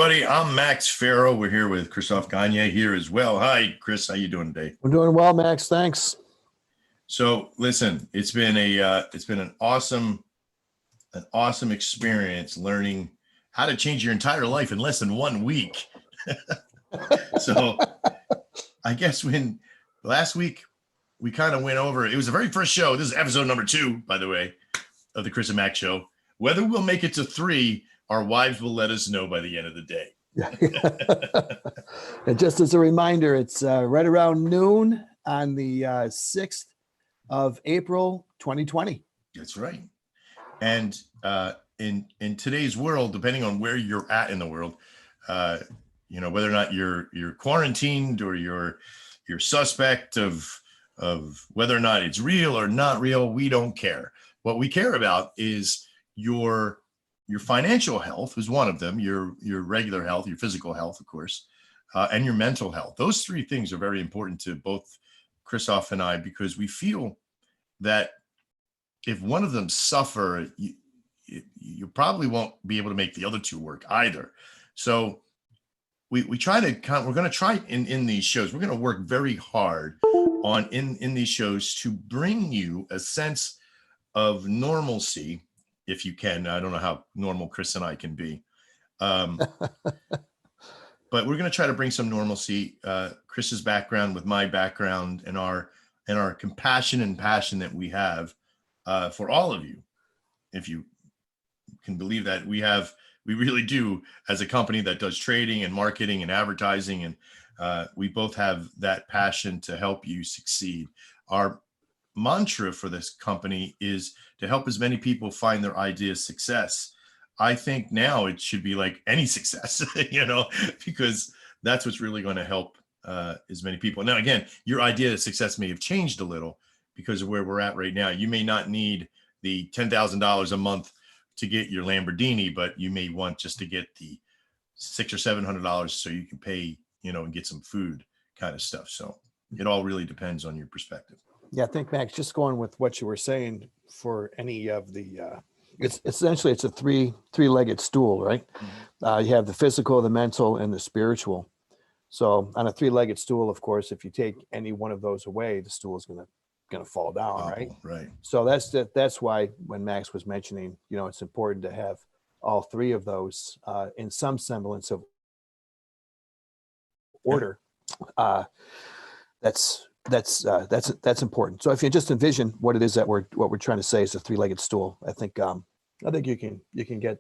everybody. I'm Max Farrow. We're here with Christophe Gagne here as well. Hi, Chris. How you doing today? I'm doing well, Max. Thanks. So, listen, it's been an awesome experience learning how to change your entire life in less than 1 week. So, I guess when last week we kind of went over, it was the very first show. This is episode number 2, by the way, of the Chris and Max show. Whether we'll make it to 3, our wives will let us know by the end of the day. And just as a reminder, it's right around noon on the 6th of April, 2020. That's right. And in today's world, depending on where you're at in the world, whether or not you're quarantined or you're suspect of whether or not it's real or not real, we don't care. What we care about is your financial health is one of them, your regular health, your physical health, of course, and your mental health. Those 3 things are very important to both Christophe and I, because we feel that if one of them suffer, you probably won't be able to make the other 2 work either. So we're going to try in these shows, we're going to work very hard on in these shows to bring you a sense of normalcy, if you can. I don't know how normal Chris and I can be. But we're going to try to bring some normalcy, Chris's background with my background, and our compassion and passion that we have for all of you. If you can believe that, we really do, as a company that does trading and marketing and advertising, and we both have that passion to help you succeed. Our mantra for this company is to help as many people find their idea of success. I think now it should be like any success, because that's what's really going to help as many people. Now, again, your idea of success may have changed a little because of where we're at right now. You may not need the $10,000 a month to get your Lamborghini, but you may want just to get the $600 or $700 so you can pay, and get some food kind of stuff. So it all really depends on your perspective. Yeah, I think, Max, just going with what you were saying, for any of the, it's essentially, it's a three-legged stool, right? Mm-hmm. You have the physical, the mental, and the spiritual. So on a 3-legged stool, of course, if you take any one of those away, the stool is going to fall down, right? Right. So that's why when Max was mentioning, it's important to have all 3 of those in some semblance of order. That's important. So if you just envision what it is that what we're trying to say is a 3-legged stool, I think you can get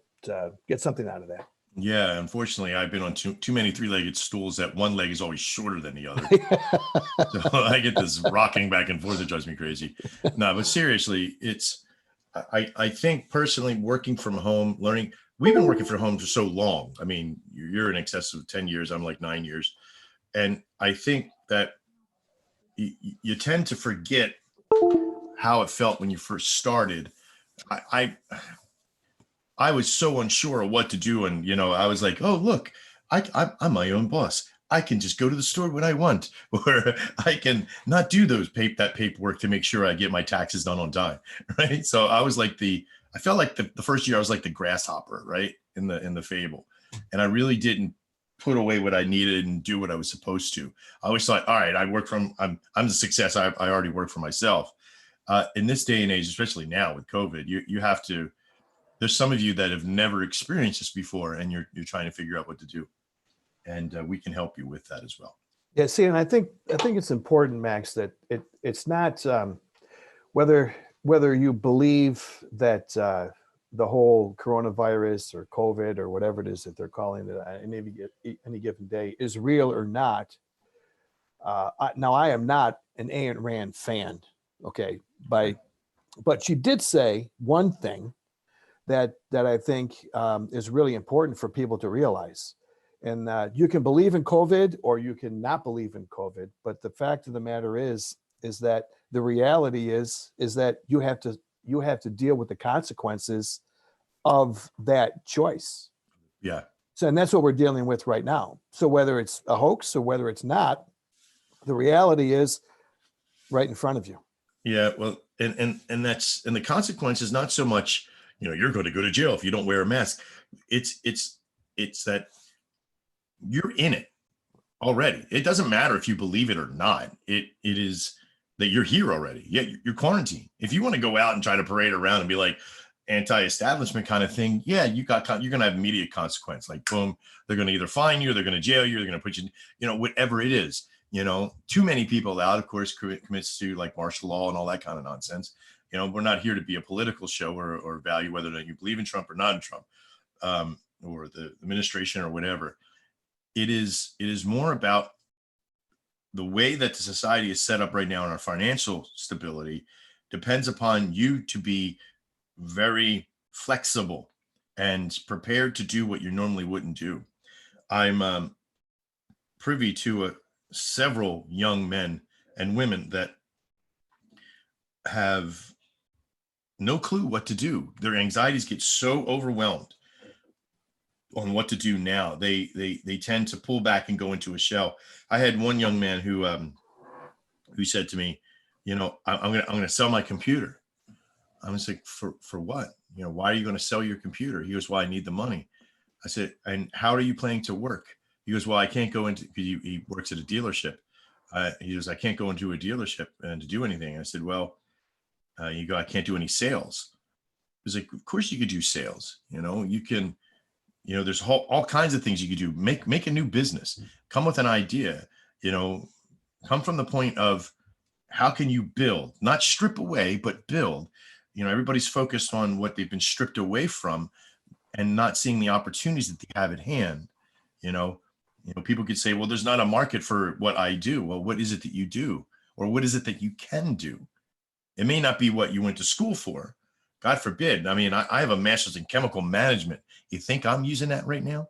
something out of that. Yeah, unfortunately, I've been on too many 3-legged stools that one leg is always shorter than the other. So I get this rocking back and forth that drives me crazy. No, but seriously, I think personally, working from home, learning, we've been working from home for so long. I mean, you're in excess of 10 years. I'm like 9 years. And I think that you tend to forget how it felt when you first started. I was so unsure of what to do. And, I was like, oh, look, I'm my own boss. I can just go to the store when I want, or I can not do that paperwork to make sure I get my taxes done on time. Right. So I was like I felt like the first year I was like the grasshopper, right, in the fable. And I really didn't put away what I needed and do what I was supposed to. I always thought, all right, I'm the success. I already work for myself. In this day and age, especially now with COVID, you have to, there's some of you that have never experienced this before, and you're trying to figure out what to do. And we can help you with that as well. Yeah. See, and I think it's important, Max, that it's not whether you believe that the whole coronavirus or COVID or whatever it is that they're calling it any given day is real or not. Now, I am not an Ayn Rand fan, okay, but she did say one thing that I think is really important for people to realize. And you can believe in COVID or you can not believe in COVID, but the fact of the matter is that the reality is that you have to deal with the consequences of that choice. Yeah. So, and that's what we're dealing with right now. So whether it's a hoax or whether it's not, the reality is right in front of you. Yeah. Well, and the consequence is not so much, you're going to go to jail if you don't wear a mask. It's that you're in it already. It doesn't matter if you believe it or not. It is that you're here already. Yeah, you're quarantined. If you want to go out and try to parade around and be like anti-establishment kind of thing, yeah, you're going to have immediate consequence. Like, boom, they're going to either fine you, they're going to jail you, they're going to put you, whatever it is. Too many people out, of course, commits to like martial law and all that kind of nonsense. We're not here to be a political show or value whether or not you believe in Trump or not in Trump, or the administration or whatever. It is more about the way that the society is set up right now, and our financial stability depends upon you to be very flexible and prepared to do what you normally wouldn't do. I'm privy to several young men and women that have no clue what to do. Their anxieties get so overwhelmed on what to do now. They tend to pull back and go into a shell. I had one young man who said to me, I'm gonna sell my computer. I was like, for what? Why are you going to sell your computer? He goes, well, I need the money. I said, and how are you planning to work? He goes, well, I can't go into, because he works at a dealership. He goes, I can't go into a dealership and to do anything. I said, well, you go, I can't do any sales. He's like, of course you could do sales. You can, there's all kinds of things you could do. Make a new business, come with an idea, come from the point of how can you build, not strip away, but build. Everybody's focused on what they've been stripped away from and not seeing the opportunities that they have at hand. People could say, well, there's not a market for what I do. Well, what is it that you do? Or what is it that you can do? It may not be what you went to school for. God forbid. I mean, I have a master's in chemical management. You think I'm using that right now?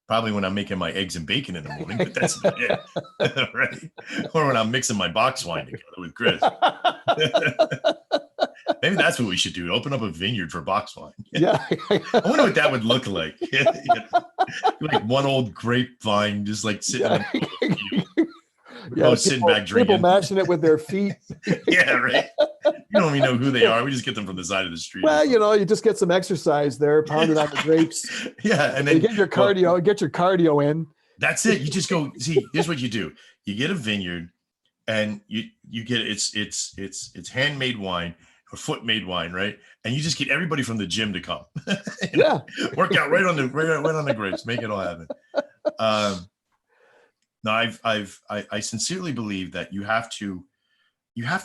Probably when I'm making my eggs and bacon in the morning, but that's about it. Right? Or when I'm mixing my box wine together with Chris. Maybe that's what we should do. Open up a vineyard for box wine. Yeah. I wonder what that would look like. Like one old grapevine, just like sitting. Yeah, sitting back drinking. People mashing it with their feet. Yeah, right. You don't even know who they are. We just get them from the side of the street. Well, you just get some exercise there, pounding on the grapes. Yeah, and then you get your cardio in. That's it. You just go. See, here's what you do. You get a vineyard, and you get it's handmade wine or foot made wine, right? And you just get everybody from the gym to come. Yeah, work out right on the grapes. Make it all happen. No, I sincerely believe that you have to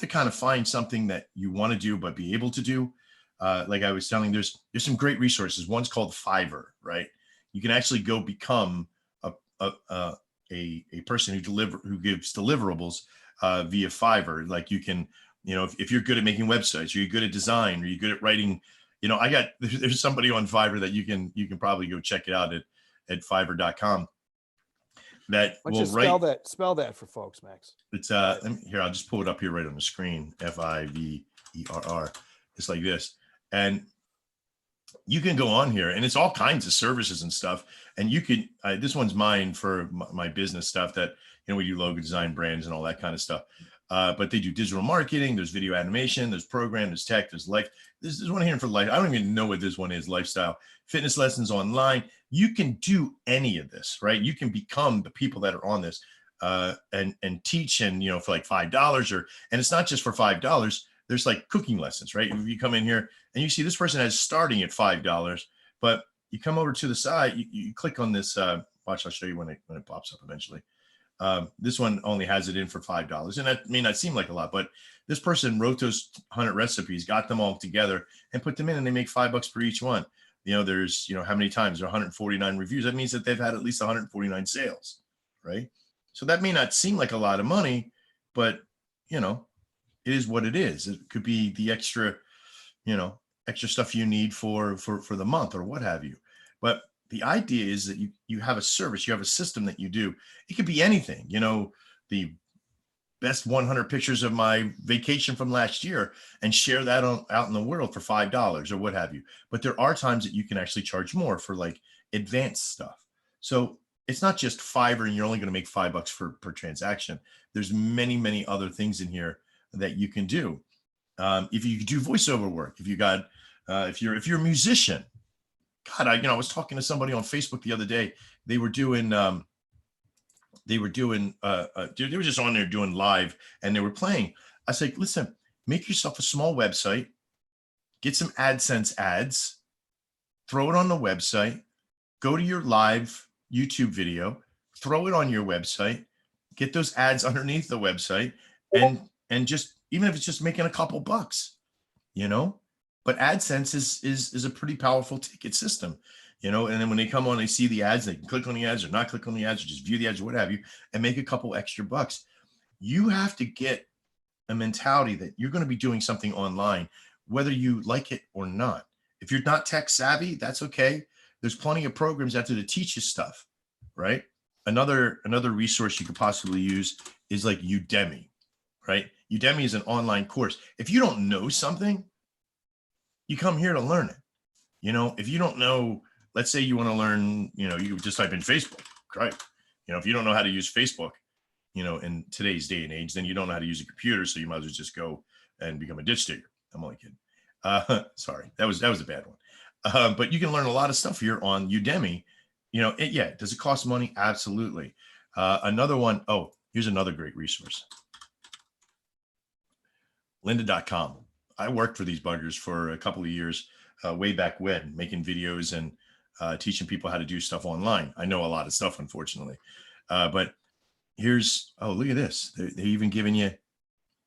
kind of find something that you want to do but be able to do. Like I was telling, there's some great resources. One's called Fiverr, right? You can actually go become a person who gives deliverables via Fiverr. Like you can, if you're good at making websites, or you're good at design, or you're good at writing, there's somebody on Fiverr that you can probably go check it out at Fiverr.com. That will write. Spell that for folks, Max. It's here. I'll just pull it up here right on the screen. Fiverr. It's like this, and you can go on here, and it's all kinds of services and stuff. And you can. This one's mine for my business stuff. That we do logo design, brands, and all that kind of stuff. But they do digital marketing. There's video animation. There's program. There's tech. There's life. There's one here for life. I don't even know what this one is. Lifestyle, fitness lessons online. You can do any of this, right? You can become the people that are on this and teach, and for like $5, and it's not just for $5. There's like cooking lessons, right? If you come in here and you see this person has starting at $5, but you come over to the side, you click on this. Watch, I'll show you when it pops up eventually. This one only has it in for $5, and that may not seem like a lot, but this person wrote those 100 recipes, got them all together, and put them in, and they make $5 for each one. There's, how many times there are 149 reviews. That means that they've had at least 149 sales, right? So that may not seem like a lot of money, but, it is what it is. It could be the extra stuff you need for the month or what have you. But the idea is that you have a service, you have a system that you do. It could be anything, the best 100 pictures of my vacation from last year and share that out in the world for $5 or what have you. But there are times that you can actually charge more for like advanced stuff. So it's not just Fiverr and you're only going to make $5 per transaction. There's many, many other things in here that you can do. If you do voiceover work, if you're a musician, God, I was talking to somebody on Facebook the other day. they were doing they were just on there doing live, and they were playing. I was like, listen, make yourself a small website, get some AdSense ads, throw it on the website, go to your live YouTube video, throw it on your website, get those ads underneath the website, and just, even if it's just making a couple bucks, you know. But AdSense is a pretty powerful ticket system, you know. And then when they come on, they see the ads, they can click on the ads or not click on the ads, or just view the ads or what have you, and make a couple extra bucks. You have to get a mentality that you're going to be doing something online, whether you like it or not. If you're not tech savvy, that's okay. There's plenty of programs out there to teach you stuff, right? Another resource you could possibly use is like Udemy, right? Udemy is an online course. If you don't know something, you come here to learn it. You know, if you don't know, let's say you want to learn, you know, you just type in Facebook, right? You know, if you don't know how to use Facebook, you know, in today's day and age, then you don't know how to use a computer. So you might as well just go and become a ditch digger. I'm only kidding. Sorry, that was a bad one. But you can learn a lot of stuff here on Udemy. You know, does it cost money? Absolutely. Another one, here's another great resource. Lynda.com. I worked for these buggers for a couple of years, way back when, making videos and teaching people how to do stuff online. I know a lot of stuff, unfortunately. But here's, look at this. They're even giving you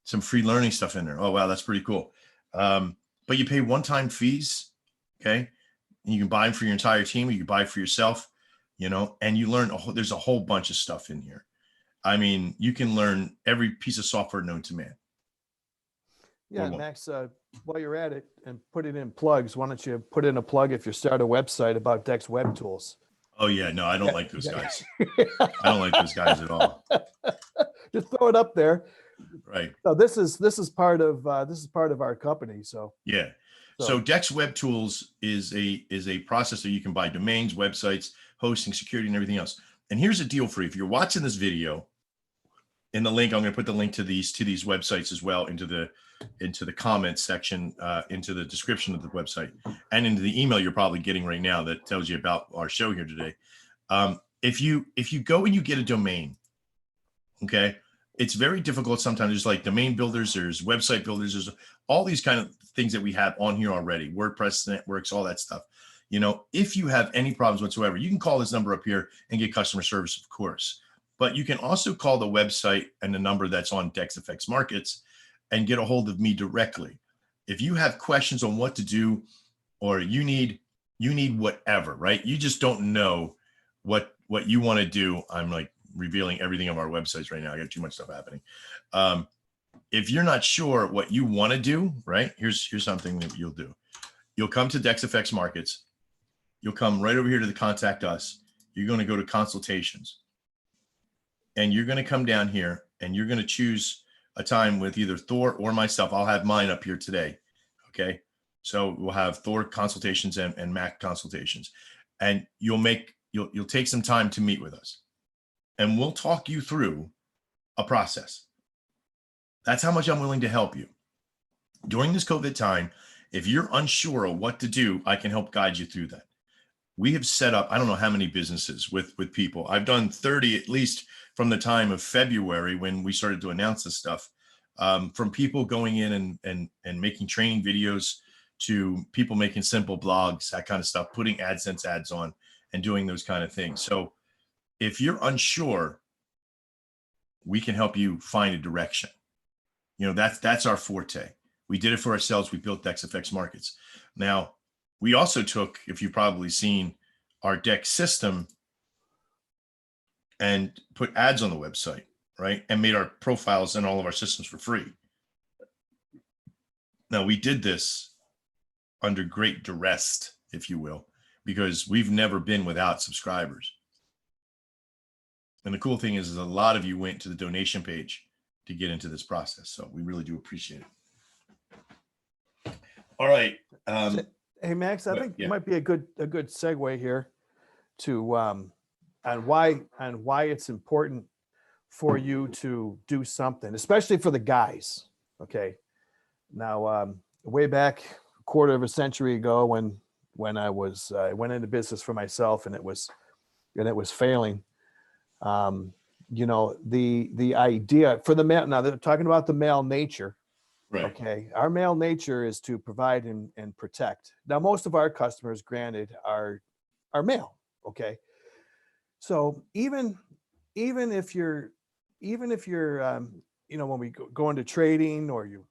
some free learning stuff in there. Oh, wow, that's pretty cool. But you pay one-time fees, okay? And you can buy them for your entire team, or you can buy it for yourself, you know, and you learn, there's a whole bunch of stuff in here. I mean, you can learn every piece of software known to man. Yeah, Max, while you're at it and put it in plugs, why don't you put in a plug if you start a website about DEX Web Tools? Oh, yeah, no, I don't like those guys. I don't like those guys at all. Just throw it up there. Right. So this is part of our company. So yeah. So DEX Web Tools is a processor. You can buy domains, websites, hosting, security, and everything else. And here's the deal for you. If you're watching this video, in the link, I'm going to put the link to these websites as well into the comments section, into the description of the website, and into the email you're probably getting right now that tells you about our show here today. If you go and you get a domain, okay, it's very difficult sometimes. There's like domain builders, there's website builders, there's all these kind of things that we have on here already, WordPress networks, all that stuff. You know, if you have any problems whatsoever, you can call this number up here and get customer service, of course. But you can also call the website and the number that's on Dex Markets and get a hold of me directly. If you have questions on what to do, or you need whatever, right? You just don't know what you want to do. I'm like revealing everything on our websites right now. I got too much stuff happening. If you're not sure what you want to do, right? Here's something that you'll do. You'll come to Dex Markets. You'll come right over here to the Contact Us. You're going to go to Consultations. And you're going to come down here and you're going to choose a time with either Thor or myself. I'll have mine up here today. Okay. So we'll have Thor consultations and Mac consultations, and you'll take some time to meet with us, and we'll talk you through a process. That's how much I'm willing to help you during this COVID time. If you're unsure of what to do, I can help guide you through that. We have set up, I don't know how many businesses with people. I've done 30 at least from the time of February when we started to announce this stuff, from people going in and making training videos to people making simple blogs, that kind of stuff, putting AdSense ads on and doing those kind of things. So if you're unsure, we can help you find a direction. You know, that's our forte. We did it for ourselves. We built Dex Markets. Now, we also took, if you've probably seen, our Dex system and put ads on the website, right? And made our profiles in all of our systems for free. Now, we did this under great duress, if you will, because we've never been without subscribers. And the cool thing is a lot of you went to the donation page to get into this process. So we really do appreciate it. All right. Hey, Max, I think it might be a good segue here to on why it's important for you to do something, especially for the guys. Okay. Now, way back a quarter of a century ago, when I went into business for myself, and it was and it was failing. You know, the idea for the male, now they're talking about the male nature. Right. Okay. Our male nature is to provide and protect. Now, most of our customers, granted, are male. Okay. So even if you're, you know, when we go into trading or you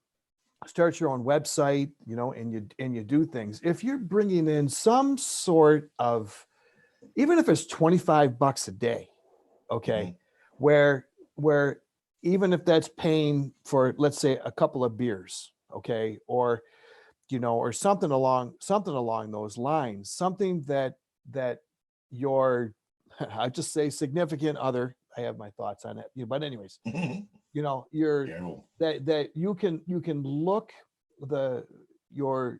start your own website, you know, and you do things, if you're bringing in some sort of, even if it's $25 a day, okay, where even if that's paying for, let's say, a couple of beers, okay, or, you know, or something along those lines, something that your, I just say significant other, I have my thoughts on it, but anyways, you know, that you can look your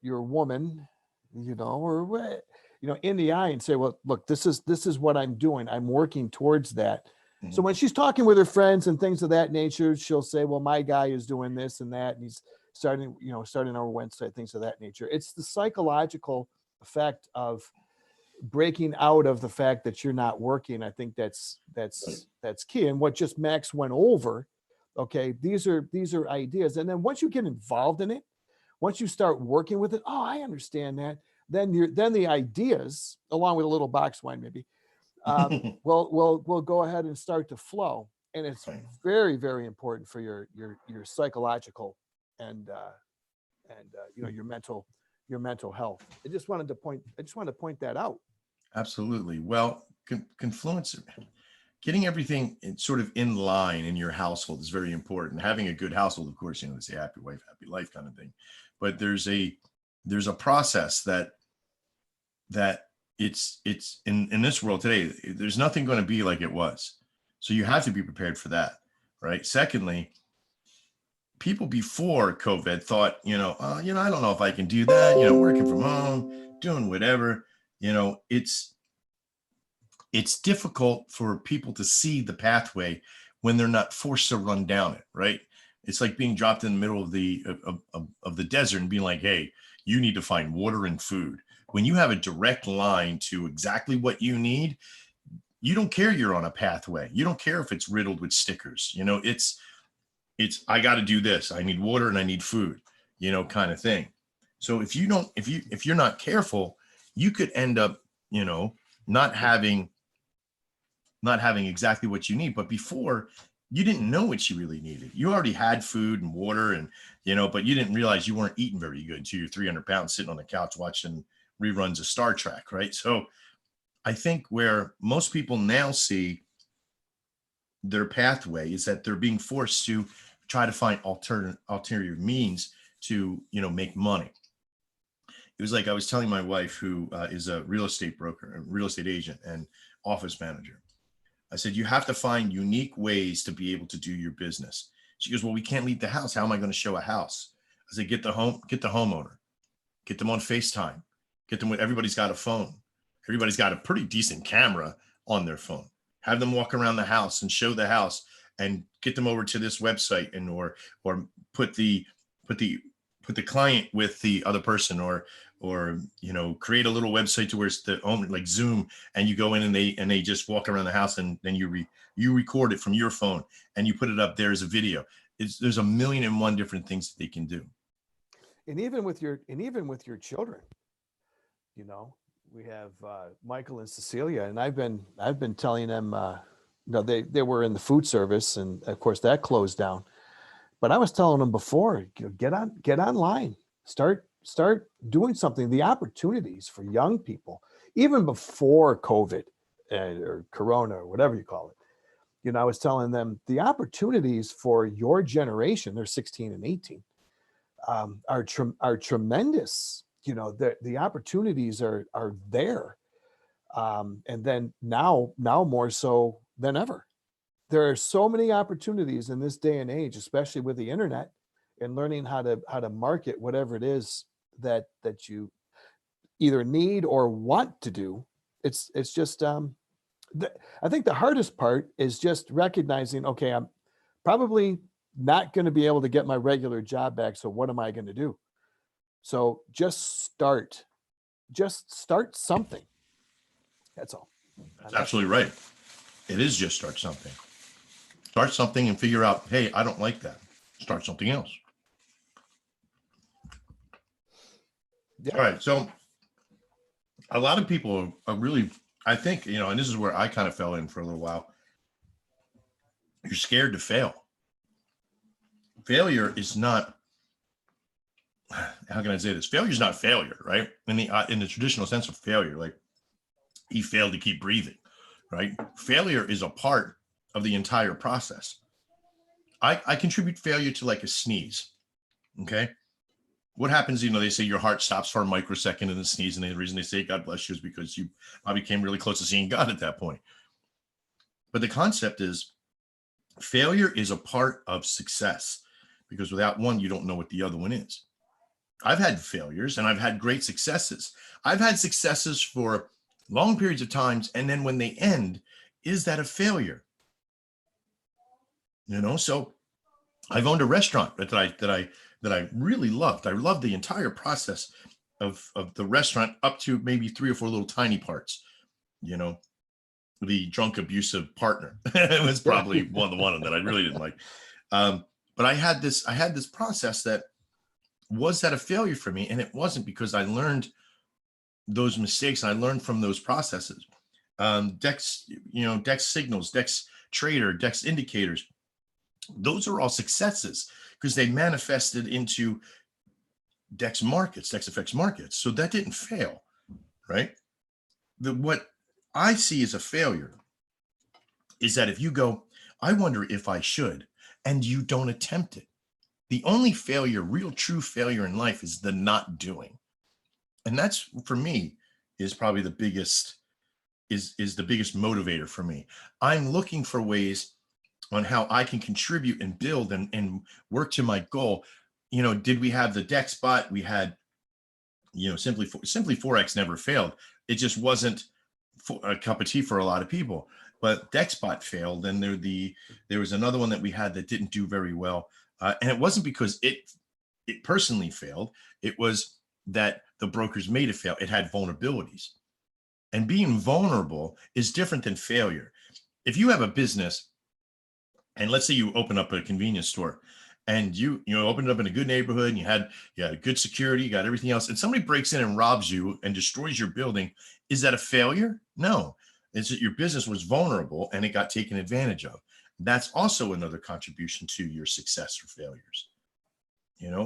woman, you know, or what, you know, in the eye and say, well, look, this is what I'm doing. I'm working towards that. So when she's talking with her friends and things of that nature, she'll say, well, my guy is doing this and that, and he's starting our website, things of that nature. It's the psychological effect of breaking out of the fact that you're not working. I think that's key. And what just Maxx went over, okay, these are ideas. And then once you get involved in it, once you start working with it, oh, I understand that. Then the ideas, along with a little box wine maybe, will go ahead and start to flow. And it's very, very important for your psychological and you know, your mental health. I just wanted to point that out. Absolutely. Well, confluence, getting everything sort of in line in your household is very important. Having a good household, of course, you know, it's a happy wife, happy life kind of thing. But there's a process that it's in this world today, there's nothing going to be like it was. So you have to be prepared for that, right? Secondly, people before COVID thought, I don't know if I can do that, working from home, doing whatever, it's difficult for people to see the pathway when they're not forced to run down it, right? It's like being dropped in the middle of the desert and being like, hey, you need to find water and food. When you have a direct line to exactly what you need, you don't care you're on a pathway. You don't care if it's riddled with stickers. It's I got to do this. I need water and I need food, kind of thing. So if you're not careful, you could end up, not having exactly what you need. But before, you didn't know what you really needed. You already had food and water and, but you didn't realize you weren't eating very good until you're 300 pounds sitting on the couch watching reruns of Star Trek, right? So I think where most people now see their pathway is that they're being forced to try to find alternative means to, make money. It was like I was telling my wife, who is a real estate broker, a real estate agent and office manager. I said, you have to find unique ways to be able to do your business. She goes, well, we can't leave the house. How am I going to show a house? I said, get the homeowner, get them on FaceTime, get them with, everybody's got a phone. Everybody's got a pretty decent camera on their phone. Have them walk around the house and show the house and get them over to this website and, or put the client with the other person or create a little website to where it's the owner, like Zoom, and you go in and they just walk around the house and then you record it from your phone and you put it up there as a video. There's a million and one different things that they can do. And even with your children, we have Michael and Cecilia, and I've been telling them, they were in the food service, and of course that closed down. But I was telling them before, get online, start doing something. The opportunities for young people, even before COVID or Corona or whatever you call it, I was telling them the opportunities for your generation, they're 16 and 18, are tremendous. The opportunities are there, and then now more so than ever. There are so many opportunities in this day and age, especially with the internet and learning how to market whatever it is that you either need or want to do. It's just I think the hardest part is just recognizing, okay, I'm probably not going to be able to get my regular job back. So what am I going to do? So just start something. That's all. That's absolutely right. It is just start something. Start something and figure out, hey, I don't like that. Start something else. Yeah. All right. So a lot of people are really, I think, and this is where I kind of fell in for a little while. You're scared to fail. Failure is not, how can I say this? Failure is not failure, right? In the traditional sense of failure, like he failed to keep breathing, right? Failure is a part of the entire process. I contribute failure to like a sneeze. Okay. What happens, they say your heart stops for a microsecond in the sneeze, and the reason they say God bless you is because you probably came really close to seeing God at that point. But the concept is failure is a part of success, because without one, you don't know what the other one is. I've had failures and I've had great successes. I've had successes for long periods of times, and then when they end, is that a failure? So I've owned a restaurant that I really loved. I loved the entire process of the restaurant up to maybe 3 or 4 little tiny parts. The drunk abusive partner it was probably one of them that I really didn't like. But I had this process that was that a failure for me, and it wasn't, because I learned those mistakes and I learned from those processes. Dex, Dex signals, Dex trader, Dex indicators. Those are all successes because they manifested into Dex markets, Dex FX markets. So that didn't fail, right? What I see as a failure is that if you go, I wonder if I should, and you don't attempt it. The only failure, real true failure in life, is the not doing. And that's, for me, is probably the biggest, is the biggest motivator for me. I'm looking for ways on how I can contribute and build and work to my goal. Did we have the Dex bot? We had, simply Forex never failed. It just wasn't a cup of tea for a lot of people. But DexBot failed, and there was another one that we had that didn't do very well, and it wasn't because it personally failed. It was that the brokers made it fail. It had vulnerabilities, and being vulnerable is different than failure. If you have a business, and let's say you open up a convenience store, and you opened it up in a good neighborhood, and you had good security, you got everything else, and somebody breaks in and robs you and destroys your building, is that a failure? No. It's that your business was vulnerable and it got taken advantage of. That's also another contribution to your success or failures.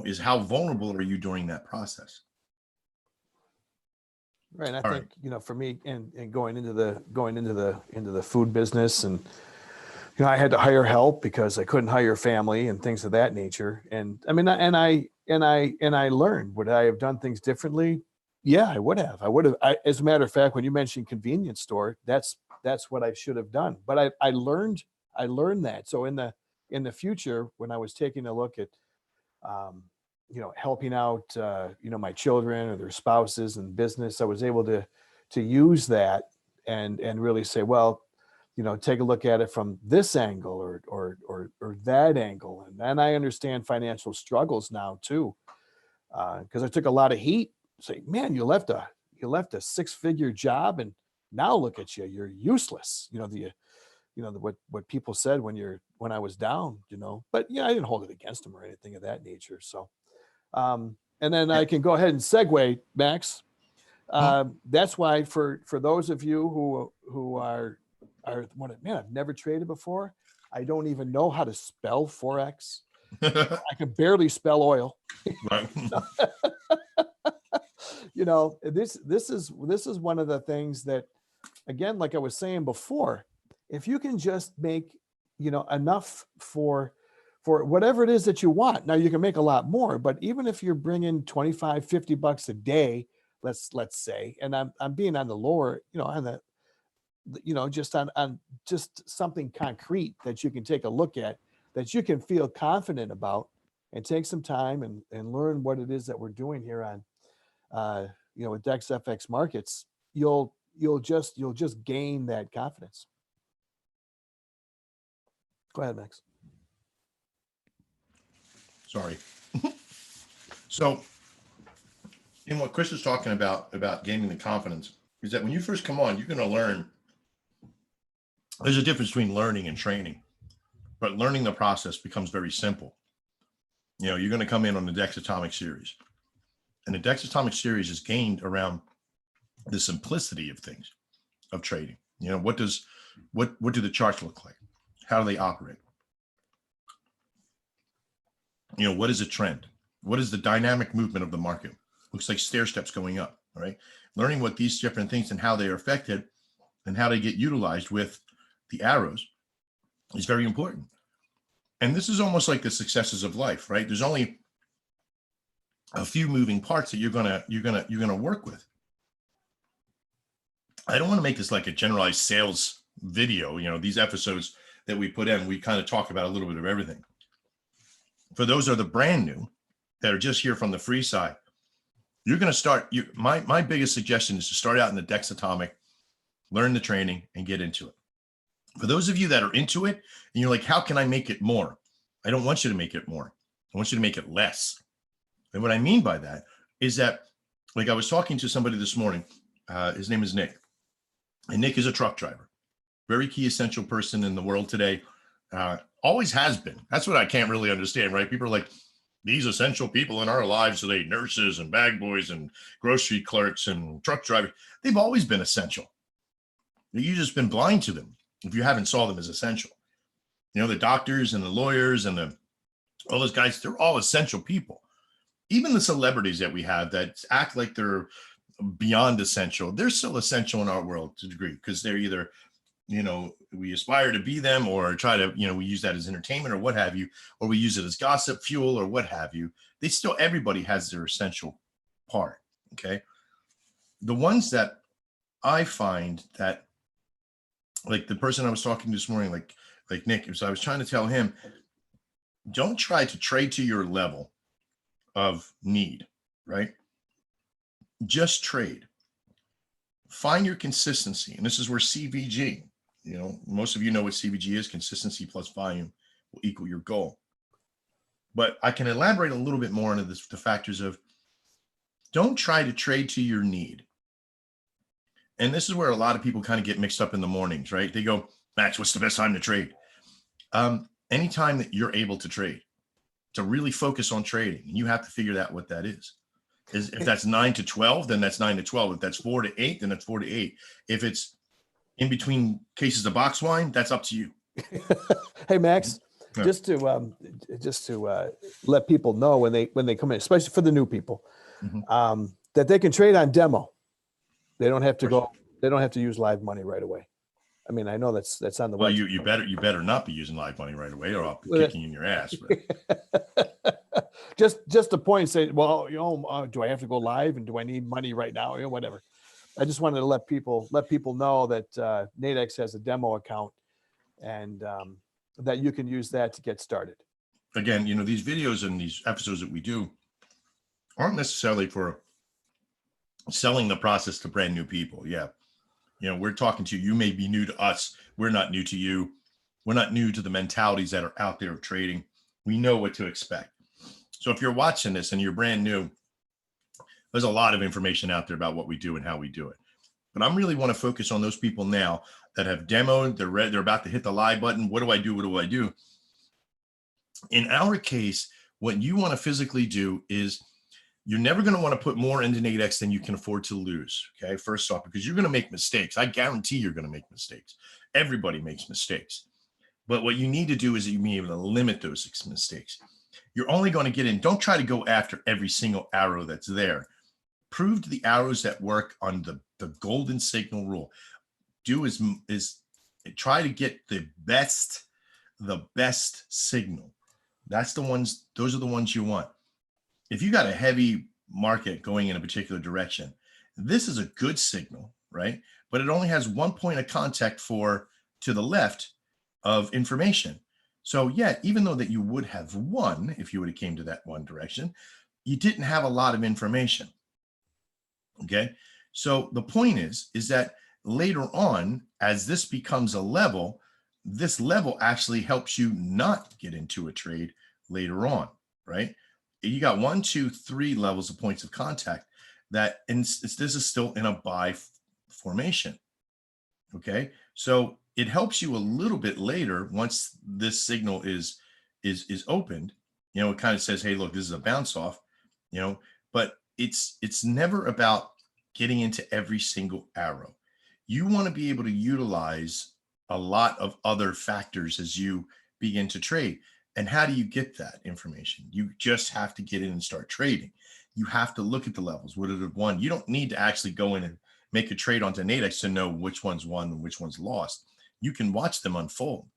Is how vulnerable are you during that process? Right. And I think, for me, and going into the food business, and I had to hire help because I couldn't hire family and things of that nature. And I mean, and I learned, would I have done things differently? Yeah, I would have. As a matter of fact, when you mentioned convenience store, that's what I should have done. But I learned that. So in the future, when I was taking a look at, helping out, my children or their spouses in business, I was able to use that and really say, well, take a look at it from this angle or that angle. And then I understand financial struggles now too, because I took a lot of heat. Say, man, you left a 6-figure job, and now look at you, you're useless. What people said when I was down. But I didn't hold it against them or anything of that nature. So, and then I can go ahead and segue, Max. That's why for those of you who are man, I've never traded before. I don't even know how to spell Forex. I can barely spell oil. Right. This is one of the things that, again, like I was saying before, if you can just make, enough for whatever it is that you want. Now you can make a lot more, but even if you're bringing $25-$50 a day, let's say, and I'm being on the lower, on the, just on just something concrete that you can take a look at, that you can feel confident about, and take some time and learn what it is that we're doing here on, with Dex FX markets, you'll just gain that confidence. Go ahead, Max. Sorry. So, what Chris is talking about gaining the confidence is that when you first come on, you're going to learn There's a difference between learning and training, but learning the process becomes very simple. You know, you're going to come in on the Dex Atomic series, and the Dex Atomic series is gained around the simplicity of things, of trading. You know, what do the charts look like? How do they operate? You know, what is a trend? What is the dynamic movement of the market? Looks like stair steps going up, all right? Learning what these different things and how they are affected and how they get utilized with the arrows is very important. And this is almost like the successes of life, right? There's only a few moving parts that you're gonna work with. I don't want to make this like a generalized sales video. You know, these episodes that we put in, we kind of talk about a little bit of everything. For those that are the brand new that are just here from the free side, you're going to start. My biggest suggestion is to start out in the Dex Atomic, learn the training, and get into it. For those of you that are into it and you're like, how can I make it more? I don't want you to make it more. I want you to make it less. And what I mean by that is that, like I was talking to somebody this morning, his name is Nick, and Nick is a truck driver, very key essential person in the world today. Always has been. That's what I can't really understand, right? People are like, these essential people in our lives, are they nurses and bag boys and grocery clerks and truck drivers? They've always been essential. You've just been blind to them if you haven't saw them as essential. You know, the doctors and the lawyers and all those guys, they're all essential people. Even the celebrities that we have that act like they're beyond essential, they're still essential in our world to a degree, because they're either, you know, we aspire to be them or try to, you know, we use that as entertainment or what have you, or we use it as gossip fuel or what have you. They still, everybody has their essential part. Okay. The ones that I find that, like the person I was talking to this morning, like Nick, so I was trying to tell him, don't try to trade to your level of need, right? Just trade. Find your consistency. And this is where CVG, you know, most of you know what CVG is. Consistency plus volume will equal your goal. But I can elaborate a little bit more into this, the factors of don't try to trade to your need. And this is where a lot of people kind of get mixed up in the mornings, right? They go, Max, what's the best time to trade? Anytime that you're able to trade, to really focus on trading. And you have to figure out what that is. If that's 9 to 12, then that's 9 to 12. If that's 4 to 8, then that's 4 to 8. If it's in between cases of box wine, that's up to you. Hey, Max, Yeah. just to let people know when they come in, especially for the new people, that they can trade on demo. They don't have to go. They don't have to use live money right away. I mean, I know that's on the Well, website. you better not be using live money right away, or I'll be kicking you in your ass. just to point, say, well, you know, do I have to go live and do I need money right now? You know, whatever. I just wanted to let people know that Nadex has a demo account, and that you can use that to get started. Again, you know, these videos and these episodes that we do aren't necessarily for selling the process to brand new people. Yeah. You know, we're talking to you. You may be new to us. We're not new to you. We're not new to the mentalities that are out there of trading. We know what to expect. So if you're watching this and you're brand new, there's a lot of information out there about what we do and how we do it. But I really want to focus on those people now that have demoed, they're about to hit the live button. What do I do? What do I do? In our case, what you want to physically do is you're never going to want to put more into Nadex than you can afford to lose. Okay. First off, because you're going to make mistakes. I guarantee you're going to make mistakes. Everybody makes mistakes. But what you need to do is you be able to limit those mistakes. You're only going to get in. Don't try to go after every single arrow that's there. Prove the arrows that work on the golden signal rule. Do is try to get the best signal. That's the ones, those are the ones you want. If you got a heavy market going in a particular direction, this is a good signal, right? But it only has one point of contact to the left of information. So yeah, even though that you would have won if you would have came to that one direction, you didn't have a lot of information. Okay. So the point is that later on, as this becomes a level, this level actually helps you not get into a trade later on, right? You got 1, 2, 3 levels of points of contact this is still in a buy formation. Okay. So it helps you a little bit later once this signal is opened. You know, it kind of says, hey, look, this is a bounce off, you know, but it's never about getting into every single arrow. You want to be able to utilize a lot of other factors as you begin to trade. And how do you get that information? You just have to get in and start trading. You have to look at the levels. What are the one? You don't need to actually go in and make a trade onto Nadex to know which one's won and which one's lost. You can watch them unfold.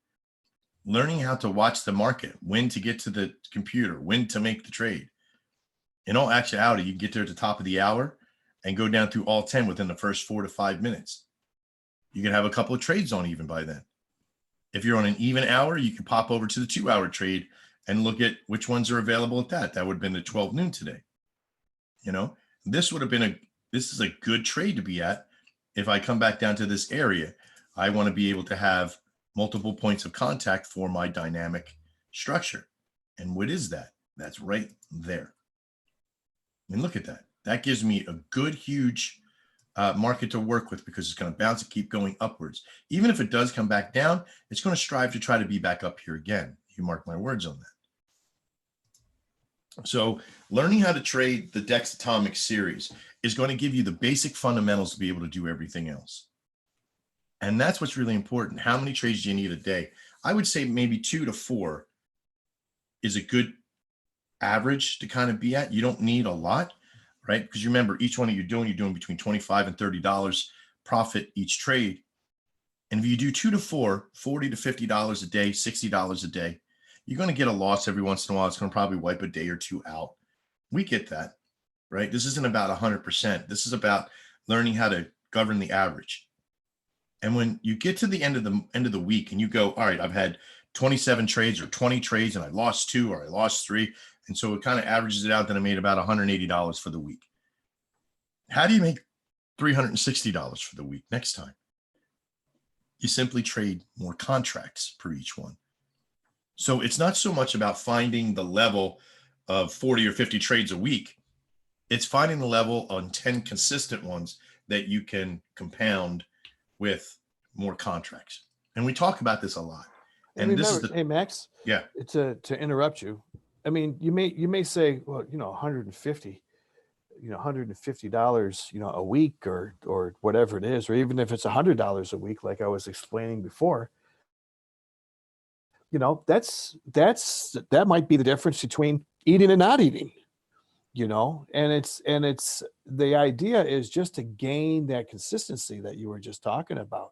Learning how to watch the market, when to get to the computer, when to make the trade. In all actuality, you can get there at the top of the hour and go down through all 10 within the first 4 to 5 minutes. You can have a couple of trades on even by then. If you're on an even hour, you can pop over to the 2-hour trade and look at which ones are available at that. That would have been the 12 noon today. You know, this would have been this is a good trade to be at. If I come back down to this area, I want to be able to have multiple points of contact for my dynamic structure. And what is that? That's right there. And look at that. That gives me a good, huge market to work with, because it's going to bounce and keep going upwards. Even if it does come back down, it's going to strive to try to be back up here again. You mark my words on that. So learning how to trade the Dex Atomic series is going to give you the basic fundamentals to be able to do everything else. And that's what's really important. How many trades do you need a day? I would say maybe 2 to 4 is a good average to kind of be at. You don't need a lot, right? Because you remember, each one that you're doing between $25 and $30 profit each trade. And if you do 2 to 4, $40 to $50 a day, $60 a day, you're going to get a loss every once in a while. It's going to probably wipe a day or two out. We get that, right? This isn't about 100%. This is about learning how to govern the average. And when you get to the end of the week and you go, all right, I've had 27 trades or 20 trades and I lost 2 or I lost 3. And so it kind of averages it out that I made about $180 for the week. How do you make $360 for the week next time? You simply trade more contracts per each one. So it's not so much about finding the level of 40 or 50 trades a week. It's finding the level on 10 consistent ones that you can compound with more contracts. And we talk about this a lot. And this is the, hey, Max, yeah, to interrupt you. I mean, you may say, well, you know, 150, you know, $150, you know, a week or whatever it is, or even if it's $100 a week, like I was explaining before, you know, that might be the difference between eating and not eating, you know, and it's the idea is just to gain that consistency that you were just talking about,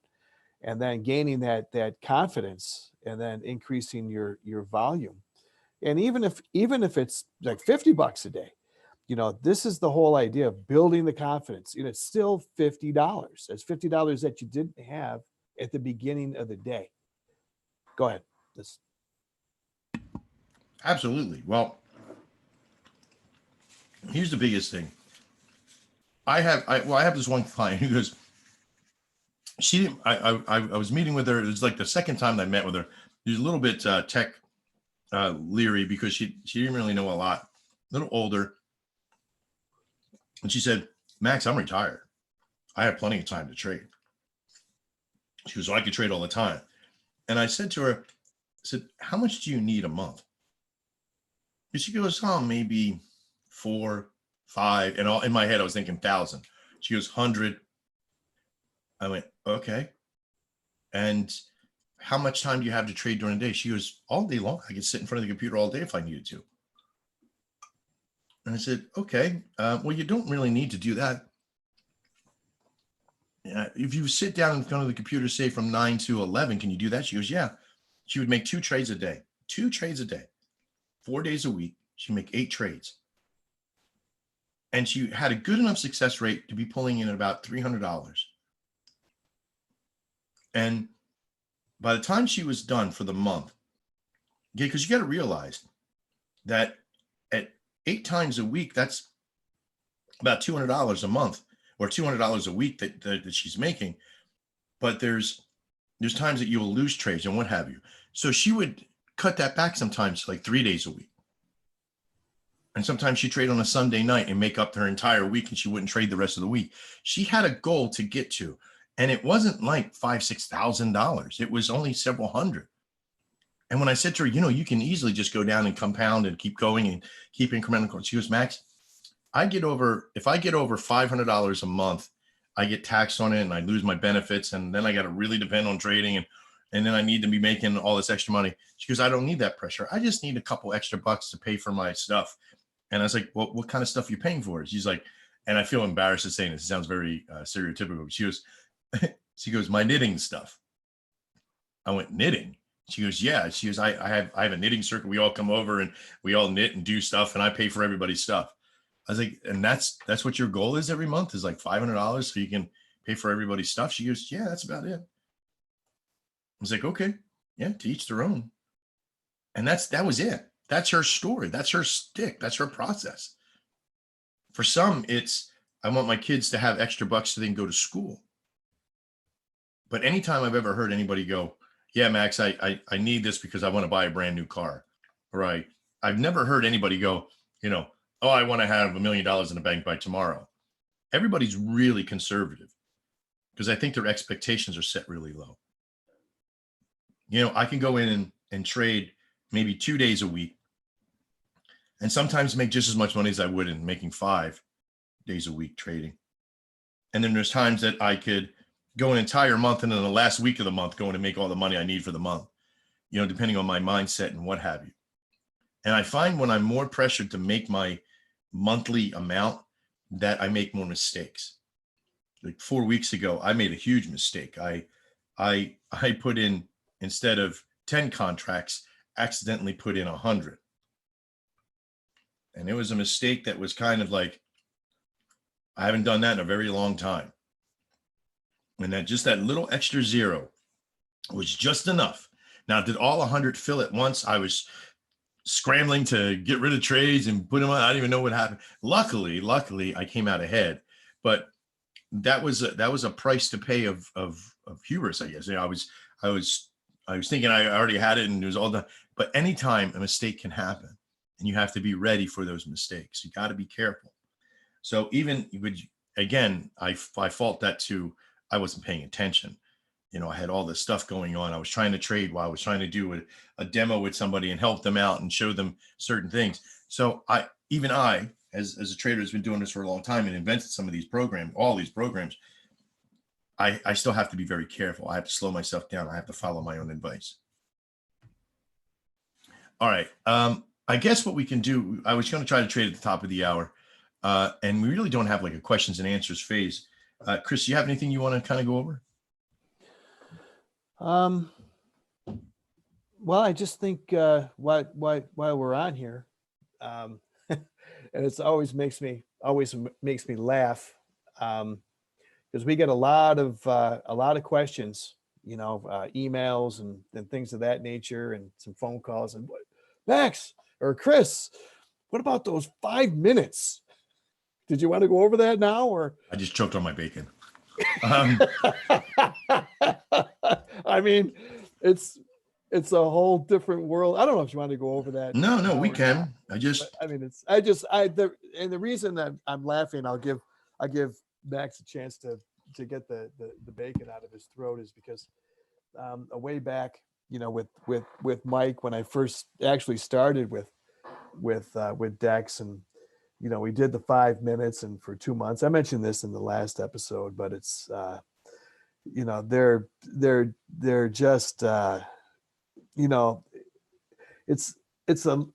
and then gaining that confidence, and then increasing your volume. And even if it's like $50 a day, you know, this is the whole idea of building the confidence. You know, it's still $50. That's $50 that you didn't have at the beginning of the day. Go ahead. absolutely. Well, here's the biggest thing. I have this one client who goes, she didn't, I was meeting with her. It was like the second time I met with her. She was a little bit tech leery because she didn't really know a lot, a little older. And she said, Max, I'm retired. I have plenty of time to trade. She goes, so I could trade all the time. And I said to her, I said, how much do you need a month? And she goes, oh, maybe 4, 5. And all in my head, I was thinking 1,000. She goes, 100. I went, okay. And how much time do you have to trade during the day? She goes, all day long. I could sit in front of the computer all day if I needed to. And I said, okay, well, you don't really need to do that. If you sit down in front of the computer, say from 9 to 11, can you do that? She goes, yeah. She would make 2 trades a day, 2 trades a day, 4 days a week. She'd make 8 trades. And she had a good enough success rate to be pulling in about $300. And by the time she was done for the month, okay, because you got to realize that at 8 times a week, that's about $200 a month or $200 a week that she's making. But there's times that you will lose trades and what have you. So she would cut that back sometimes like 3 days a week. And sometimes she'd trade on a Sunday night and make up her entire week, and she wouldn't trade the rest of the week. She had a goal to get to. And it wasn't like $5,000-$6,000. It was only several hundred. And when I said to her, you can easily just go down and compound and keep going and keep incremental. She goes, Max, if I get over $500 a month, I get taxed on it and I lose my benefits. And then I got to really depend on trading. And then I need to be making all this extra money. She goes, I don't need that pressure. I just need a couple extra bucks to pay for my stuff. And I was like, well, what kind of stuff are you paying for? She's like, and I feel embarrassed at saying this. It sounds very stereotypical. She goes, my knitting stuff. I went, knitting? She goes, yeah. She goes, I have a knitting circle. We all come over and we all knit and do stuff, and I pay for everybody's stuff. I was like, and that's what your goal is every month, is like $500 so you can pay for everybody's stuff? She goes, yeah, that's about it. I was like, okay, yeah, to each their own. And that was it. That's her story. That's her stick. That's her process. For some, it's, I want my kids to have extra bucks so they can go to school. But anytime I've ever heard anybody go, yeah, Max, I need this because I want to buy a brand new car. Right. I've never heard anybody go, oh, I want to have $1 million in the bank by tomorrow. Everybody's really conservative because I think their expectations are set really low. I can go in and trade maybe 2 days a week and sometimes make just as much money as I would in making 5 days a week trading. And then there's times that I could go an entire month and then the last week of the month going to make all the money I need for the month, depending on my mindset and what have you. And I find when I'm more pressured to make my monthly amount that I make more mistakes. Like 4 weeks ago, I made a huge mistake. I put in, instead of 10 contracts, accidentally put in 100. And it was a mistake that was kind of like, I haven't done that in a very long time. And that little extra zero was just enough. Now, did all 100 fill at once? I was scrambling to get rid of trades and put them on. I didn't even know what happened. Luckily, I came out ahead. But that was a price to pay of hubris, I guess. I was thinking I already had it and it was all done. But anytime a mistake can happen, and you have to be ready for those mistakes. You got to be careful. So again, I fault that too. I wasn't paying attention. I had all this stuff going on. I was trying to trade while I was trying to do a demo with somebody and help them out and show them certain things. So I, as a trader who's been doing this for a long time and invented some of these programs, all these programs, I still have to be very careful. I have to slow myself down. I have to follow my own advice. All right. I guess what we can do, I was going to try to trade at the top of the hour, and we really don't have like a questions and answers phase. Chris, do you have anything you want to kind of go over? Well, I just think while we're on here, and it's always makes me laugh, because we get a lot of questions, emails and things of that nature, and some phone calls. And Max or Chris, what about those 5 minutes? Did you want to go over that now, or? I just choked on my bacon. I mean, it's a whole different world. I don't know if you want to go over that. No, we can. And the reason that I'm laughing, I'll give Max a chance to get the bacon out of his throat, is because a way back, with Mike, when I first actually started with Dex, and we did the 5 minutes, and for 2 months, I mentioned this in the last episode, but it's they're just it's a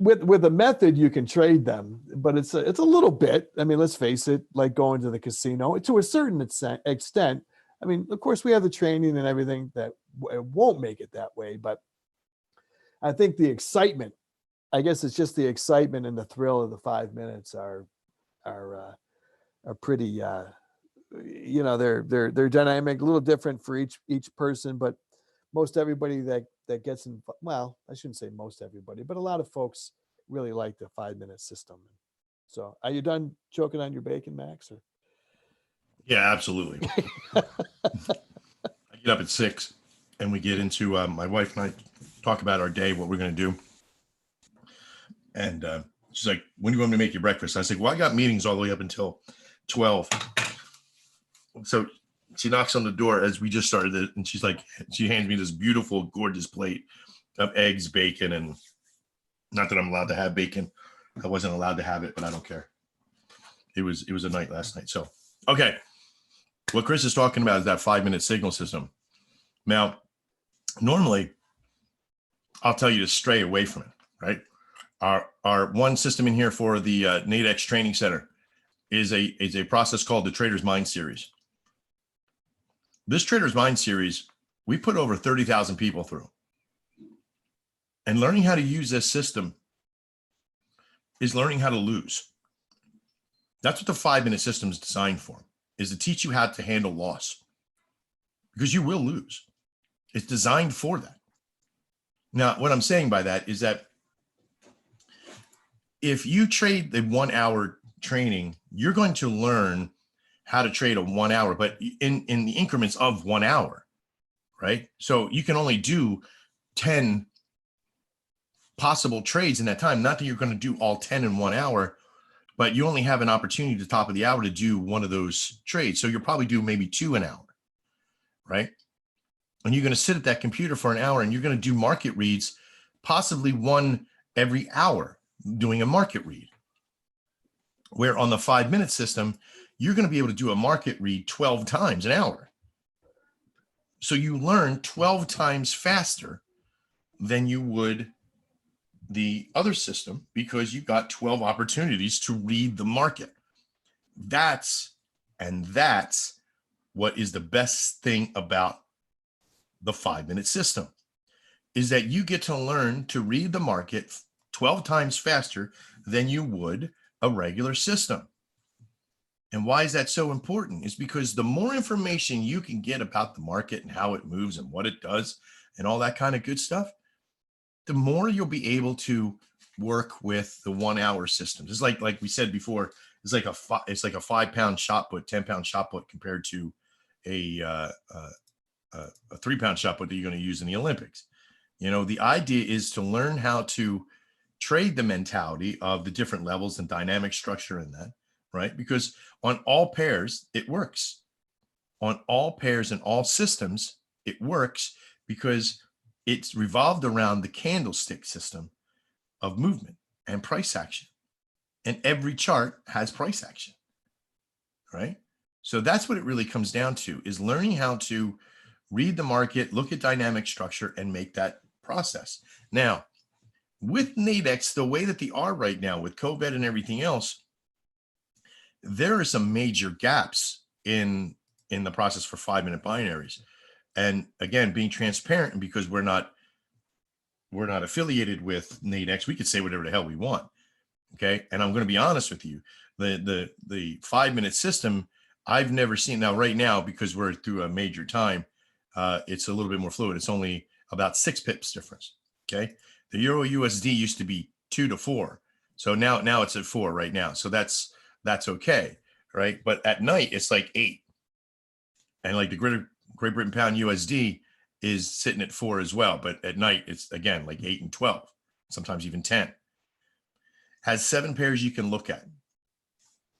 with a method you can trade them, but it's a little bit. I mean, let's face it, like going to the casino to a certain extent. I mean, of course, we have the training and everything that it won't make it that way, but I think the excitement, I guess it's just the excitement and the thrill of the 5 minutes are pretty, they're dynamic, a little different for each person, but most everybody that gets in, well, I shouldn't say most everybody, but a lot of folks really like the 5 minute system. So are you done choking on your bacon, Max? Or? Yeah, absolutely. I get up at 6 and we get into, my wife and I talk about our day, what we're going to do. And she's like, when do you want me to make your breakfast? I said, well, I got meetings all the way up until 12. So she knocks on the door as we just started it, and she's like, she hands me this beautiful, gorgeous plate of eggs, bacon, and not that I'm allowed to have bacon. I wasn't allowed to have it, but I don't care. It was a night last night. So, okay. What Chris is talking about is that 5-minute signal system. Now, normally, I'll tell you to stray away from it, right? Our one system in here for the DEX Training Center is a process called the Trader's Mind Series. This Trader's Mind Series, we put over 30,000 people through. And learning how to use this system is learning how to lose. That's what the 5-minute system is designed for, is to teach you how to handle loss, because you will lose. It's designed for that. Now, what I'm saying by that is that if you trade the 1 hour training, you're going to learn how to trade a 1 hour, but in the increments of 1 hour, right? So you can only do 10 possible trades in that time. Not that you're going to do all 10 in 1 hour, but you only have an opportunity at the top of the hour to do one of those trades. So you'll probably do maybe 2 an hour, right? And you're going to sit at that computer for an hour, and you're going to do market reads, possibly 1 every hour, doing a market read. Where on the 5-minute system, you're going to be able to do a market read 12 times an hour. So you learn 12 times faster than you would the other system, because you got 12 opportunities to read the market. That's what is the best thing about the 5-minute system, is that you get to learn to read the market 12 times faster than you would a regular system. And why is that so important? Is because the more information you can get about the market and how it moves and what it does and all that kind of good stuff, the more you'll be able to work with the 1 hour systems. It's like we said before, it's like a 5-pound shot put, 10-pound shot put compared to a 3-pound shot put that you're going to use in the Olympics. You know, the idea is to learn how to trade the mentality of the different levels and dynamic structure in that, right? Because on all pairs, it works. On all pairs and all systems, it works because it's revolved around the candlestick system of movement and price action. And every chart has price action, right? So that's what it really comes down to, is learning how to read the market, look at dynamic structure, and make that process. Now, with DEX, the way that they are right now with COVID and everything else, there are some major gaps in the process for 5-minute binaries. And again, being transparent, and because we're not affiliated with DEX, we could say whatever the hell we want. Okay. And I'm going to be honest with you. The 5-minute system, I've never seen. Now, right now, because we're through a major time, it's a little bit more fluid. It's only about 6 pips difference. Okay. The Euro USD used to be 2 to 4. So now it's at 4 right now. So that's okay. Right. But at night, it's like 8. And like the Great Britain pound USD is sitting at 4 as well. But at night, it's again like 8 and 12, sometimes even 10. Has 7 pairs you can look at.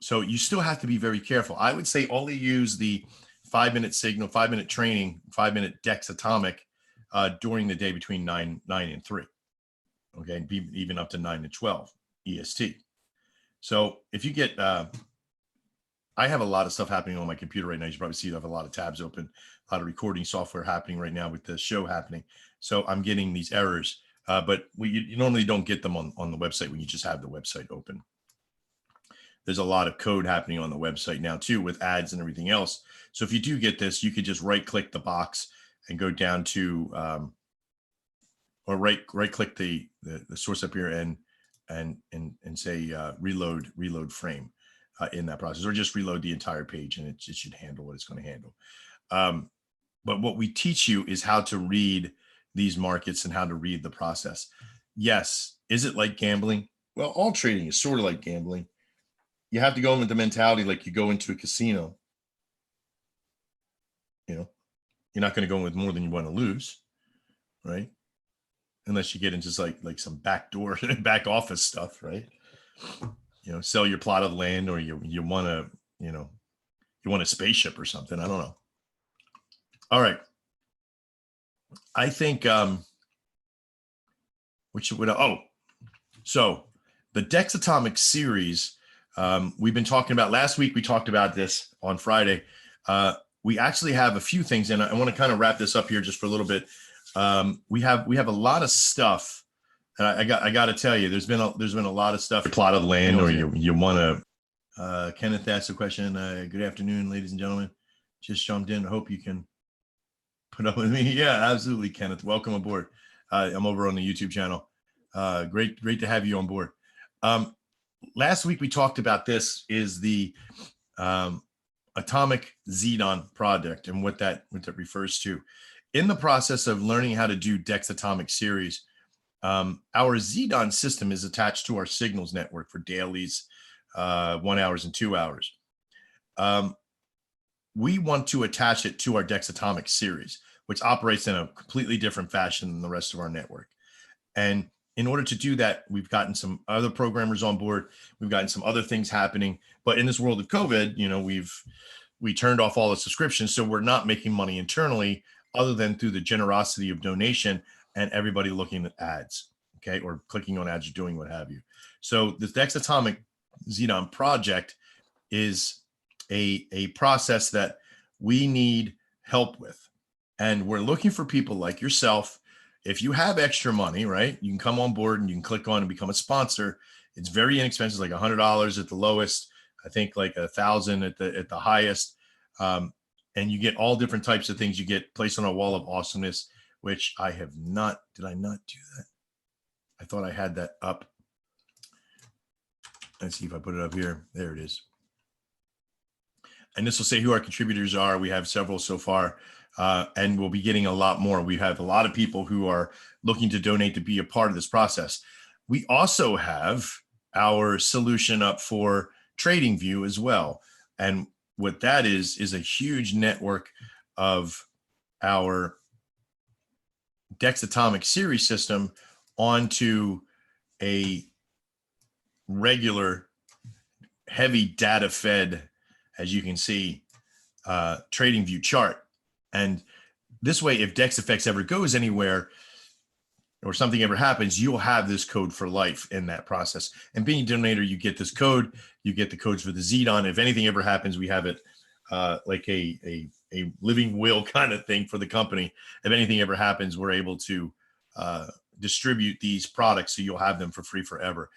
So you still have to be very careful. I would say only use the 5-minute signal, 5-minute training, 5-minute Dex Atomic during the day between 9 and 3. Okay, and even up to 9 to 12 EST. So if you get, I have a lot of stuff happening on my computer right now. You should probably see I have a lot of tabs open, a lot of recording software happening right now with the show happening. So I'm getting these errors, but you normally don't get them on the website when you just have the website open. There's a lot of code happening on the website now too, with ads and everything else. So if you do get this, you could just right-click the box and go down to, or right-click the source up here and say reload frame in that process, or just reload the entire page, and it should handle what it's going to handle. But what we teach you is how to read these markets and how to read the process. Yes. Is it like gambling? Well, all trading is sort of like gambling. You have to go in with the mentality like you go into a casino. You know, you're not going to go in with more than you want to lose, right? Unless you get into like some backdoor, back office stuff, right? You know, sell your plot of land, or you want a spaceship or something. I don't know. All right. I think, so the Dex Atomic series, we've been talking about last week. We talked about this on Friday. We actually have a few things, and I want to kind of wrap this up here just for a little bit. We have a lot of stuff, and I got to tell you, there's been a lot of stuff. Plot of land, or you want to. Kenneth asked a question. Good afternoon, ladies and gentlemen. Just jumped in. I hope you can put up with me. Yeah, absolutely, Kenneth. Welcome aboard. I'm over on the YouTube channel. Great to have you on board. Last week we talked about this is the Atomic Xenon project and what that refers to. In the process of learning how to do Dex Atomic series, our Xenon system is attached to our signals network for dailies, 1 hours and 2 hours. We want to attach it to our Dex Atomic series, which operates in a completely different fashion than the rest of our network. And in order to do that, we've gotten some other programmers on board. We've gotten some other things happening. But in this world of COVID, you know, we turned off all the subscriptions. So we're not making money internally other than through the generosity of donation and everybody looking at ads, okay, or clicking on ads or doing what have you. So this Dex Atomic Xenon project is a process that we need help with. And we're looking for people like yourself. If you have extra money, right, you can come on board and you can click on and become a sponsor. It's very inexpensive, like $100 at the lowest. I think like $1,000 at the highest. And you get all different types of things. You get placed on a wall of awesomeness, which I have not. Did I not do that? I thought I had that up. Let's see if I put it up here. There it is. And this will say who our contributors are. We have several so far. And we'll be getting a lot more. We have a lot of people who are looking to donate to be a part of this process. We also have our solution up for TradingView as well. And what that is a huge network of our Dex Atomic series system onto a regular heavy data fed, as you can see, TradingView chart. And this way, if DexFX ever goes anywhere or something ever happens, you'll have this code for life in that process. And being a donator, you get this code, you get the codes for the Xenon. If anything ever happens, we have it like a living will kind of thing for the company. If anything ever happens, we're able to distribute these products so you'll have them for free forever.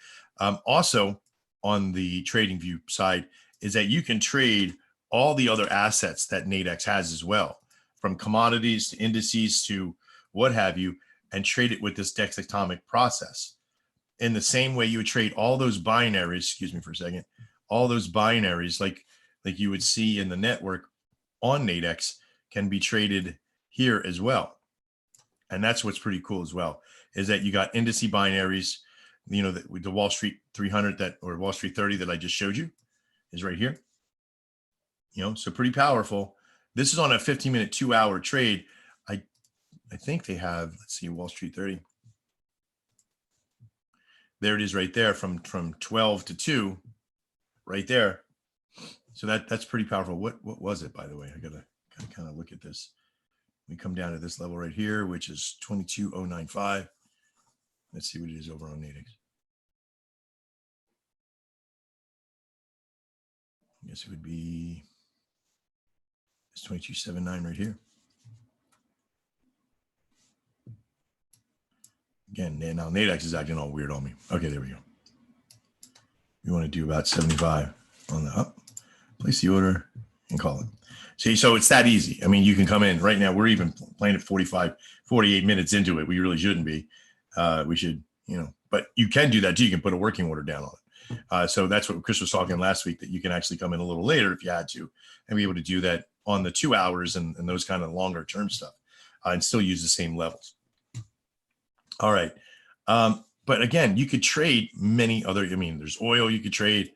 Also, on the TradingView side is that you can trade all the other assets that Nadex has as well, from commodities to indices to what have you, and trade it with this Dex Atomic process. In the same way you would trade all those binaries, excuse me for a second, all those binaries like you would see in the network on Nadex can be traded here as well. And that's what's pretty cool as well, is that you got indice binaries, you know, the Wall Street 300 or Wall Street 30 that I just showed you is right here. You know, so pretty powerful. This is on a 15-minute, 2-hour trade. I think they have, let's see, Wall Street 30. There it is right there from 12 to 2 right there. So that's pretty powerful. What was it, by the way? I gotta kind of look at this. We come down to this level right here, which is 22,095. Let's see what it is over on Nadex. I guess it would be, it's 2279 right here. Again, now Nadex is acting all weird on me. Okay, there we go. We want to do about 75 on the up, place the order and call it. See, so it's that easy. I mean, you can come in right now. We're even playing at 48 minutes into it. We really shouldn't be. We should, you know, but you can do that too. You can put a working order down on it. So that's what Chris was talking last week, that you can actually come in a little later if you had to, and be able to do that on the 2 hours and those kind of longer term stuff, and still use the same levels. All right. But again, you could trade many other, I mean, there's oil you could trade.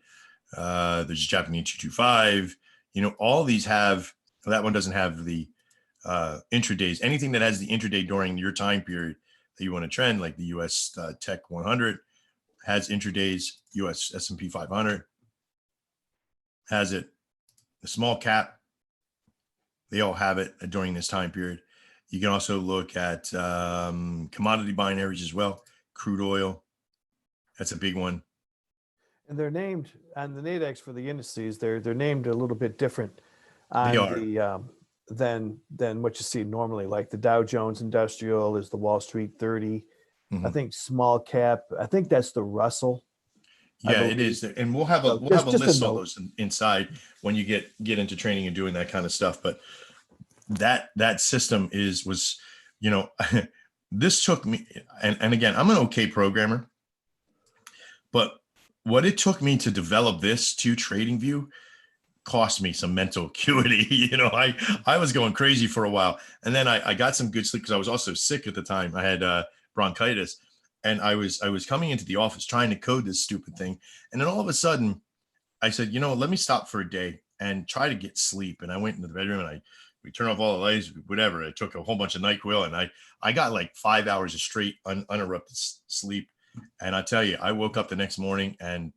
There's Japanese 225, you know, all these have, well, that one doesn't have the intradays. Anything that has the intraday during your time period that you want to trend, like the US Tech 100 has intradays, US S&P 500 has it, the small cap They all have it during this time period. You can also look at commodity binaries as well. Crude oil, that's a big one. And they're named on the Nadex for the indices. They're named a little bit different They on are. the than what you see normally. Like the Dow Jones Industrial is the Wall Street 30. I Mhm. think small cap. I think that's the Russell, I Yeah, it believe. is, and we'll have a So just a list of note. those inside when you get into training and doing that kind of stuff. But that system was, you know, this took me, and again, I'm an okay programmer, but what it took me to develop this to TradingView cost me some mental acuity. I was going crazy for a while, and then I got some good sleep because I was also sick at the time. I had bronchitis, and I was coming into the office trying to code this stupid thing, and then all of a sudden I said, let me stop for a day and try to get sleep. And I went into the bedroom and we turned off all the lights, whatever. I took a whole bunch of NyQuil, and I got like 5 hours of straight uninterrupted sleep. And I tell you, I woke up the next morning and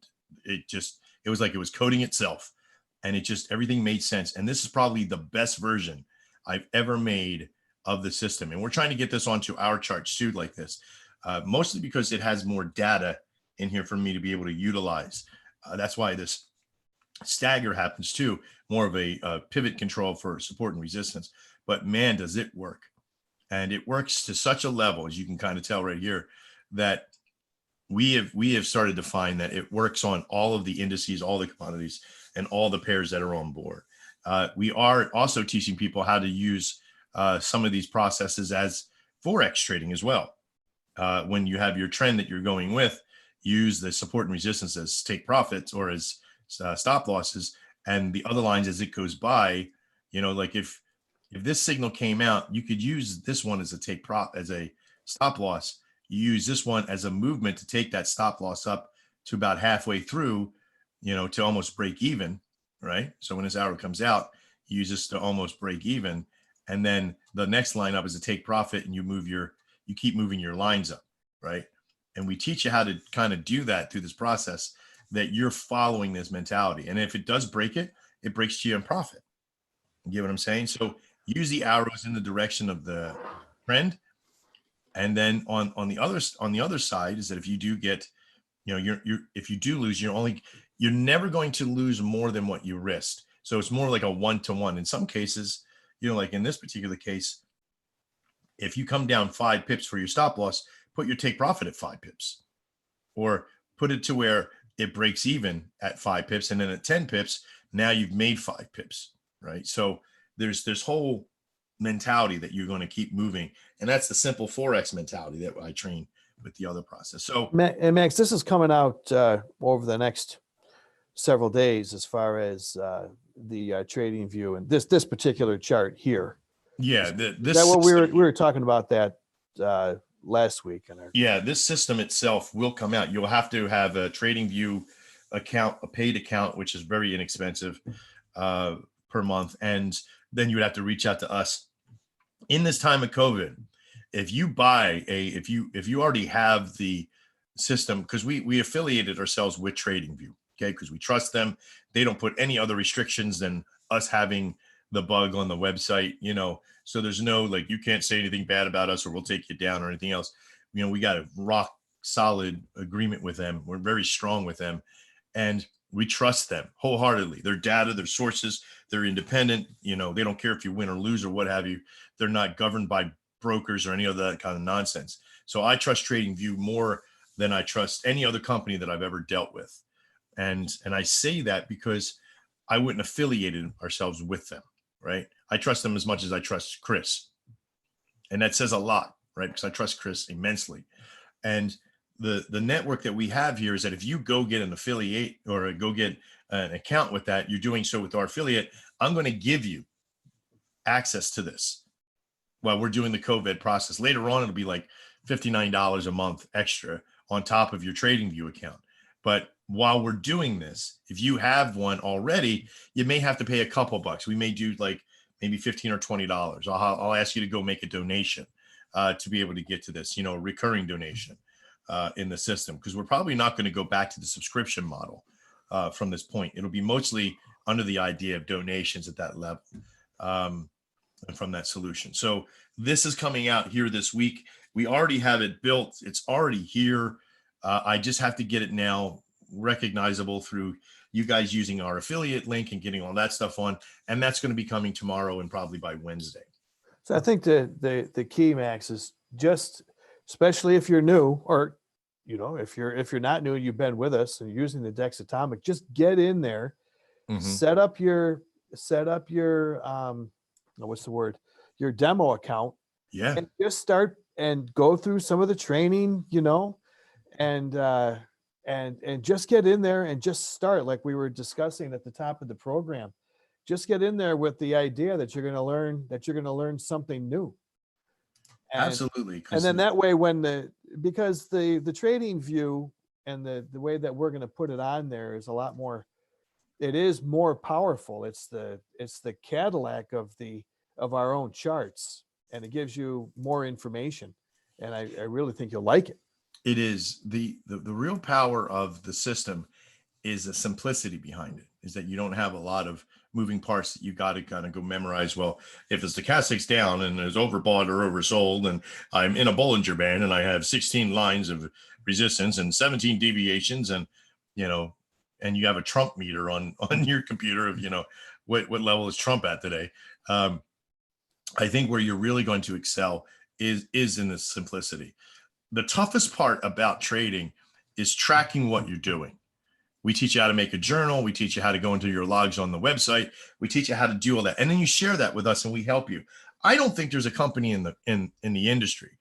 it was like it was coding itself, and everything made sense. And this is probably the best version I've ever made of the system. And we're trying to get this onto our charts too, like this, mostly because it has more data in here for me to be able to utilize. That's why this stagger happens too, more of a pivot control for support and resistance. But man, does it work. And it works to such a level, as you can kind of tell right here, that we have started to find that it works on all of the indices, all the commodities, and all the pairs that are on board. We are also teaching people how to use some of these processes as forex trading as well. When you have your trend that you're going with, use the support and resistance as take profits or as stop losses, and the other lines as it goes by. Like if this signal came out, you could use this one as a stop loss. You use this one as a movement to take that stop loss up to about halfway through, to almost break even, right? So when this arrow comes out, you use this to almost break even, and then the next line up is a take profit, and you keep moving your lines up, right? And we teach you how to kind of do that through this process, that you're following this mentality. And if it does break it, it breaks to you in profit. You get what I'm saying? So use the arrows in the direction of the trend. And then on the other side is that if you do get, if you do lose, you're never going to lose more than what you risked. So it's more like a 1-to-1. In some cases, like in this particular case, if you come down 5 pips for your stop loss, put your take profit at 5 pips, or put it to where it breaks even at 5 pips. And then at 10 pips, now you've made 5 pips, right? So there's this whole mentality that you're going to keep moving. And that's the simple Forex mentality that I train with the other process. So, And Max, this is coming out over the next several days as far as the trading view and this particular chart here. yeah, Is that what we were talking about that last week? This system itself will come out. You'll have to have a trading view account, a paid account, which is very inexpensive per month. And then you would have to reach out to us in this time of COVID. If you buy if you already have the system, because we affiliated ourselves with TradingView, okay, because we trust them. They don't put any other restrictions than us having the bug on the website, so there's no, like, you can't say anything bad about us or we'll take you down or anything else. We got a rock solid agreement with them. We're very strong with them, and we trust them wholeheartedly. Their data, their sources, they're independent. They don't care if you win or lose or what have you. They're not governed by brokers or any of that kind of nonsense. So I trust TradingView more than I trust any other company that I've ever dealt with. And I say that because I wouldn't affiliated ourselves with them, right? I trust them as much as I trust Chris. And that says a lot, right? Because I trust Chris immensely. And the network that we have here is that if you go get an affiliate or go get an account with that, you're doing so with our affiliate. I'm going to give you access to this while we're doing the COVID process. Later on, it'll be like $59 a month extra on top of your TradingView account. But while we're doing this, if you have one already, you may have to pay a couple bucks. We may do like maybe $15 or $20. I'll ask you to go make a donation to be able to get to this, a recurring donation in the system, because we're probably not going to go back to the subscription model from this point. It'll be mostly under the idea of donations at that level. and from that solution. So this is coming out here this week. We already have it built. It's already here. I just have to get it now recognizable through you guys using our affiliate link and getting all that stuff on. And that's going to be coming tomorrow and probably by Wednesday. So I think the key, Max, is just, especially if you're new, or if you're not new and you've been with us and you're using the Dex Atomic, just get in there, set up your what's the word? Your demo account. Yeah. And just start and go through some of the training, and just get in there and just start, like we were discussing at the top of the program. Just get in there with the idea that you're going to learn something new. And, absolutely. And then that way, because the trading view and the way that we're going to put it on there is a lot more, it is more powerful. It's the Cadillac of our own charts, and it gives you more information. And I really think you'll like it. It is the real power of the system is the simplicity behind it, is that you don't have a lot of moving parts that you got to kind of go memorize. Well, if the stochastic's down and there's overbought or oversold, and I'm in a Bollinger Band and I have 16 lines of resistance and 17 deviations, and and you have a Trump meter on your computer of what level is Trump at today. I think where you're really going to excel is in the simplicity. The toughest part about trading is tracking what you're doing. We teach you how to make a journal. We teach you how to go into your logs on the website. We teach you how to do all that. And then you share that with us and we help you. I don't think there's a company in the industry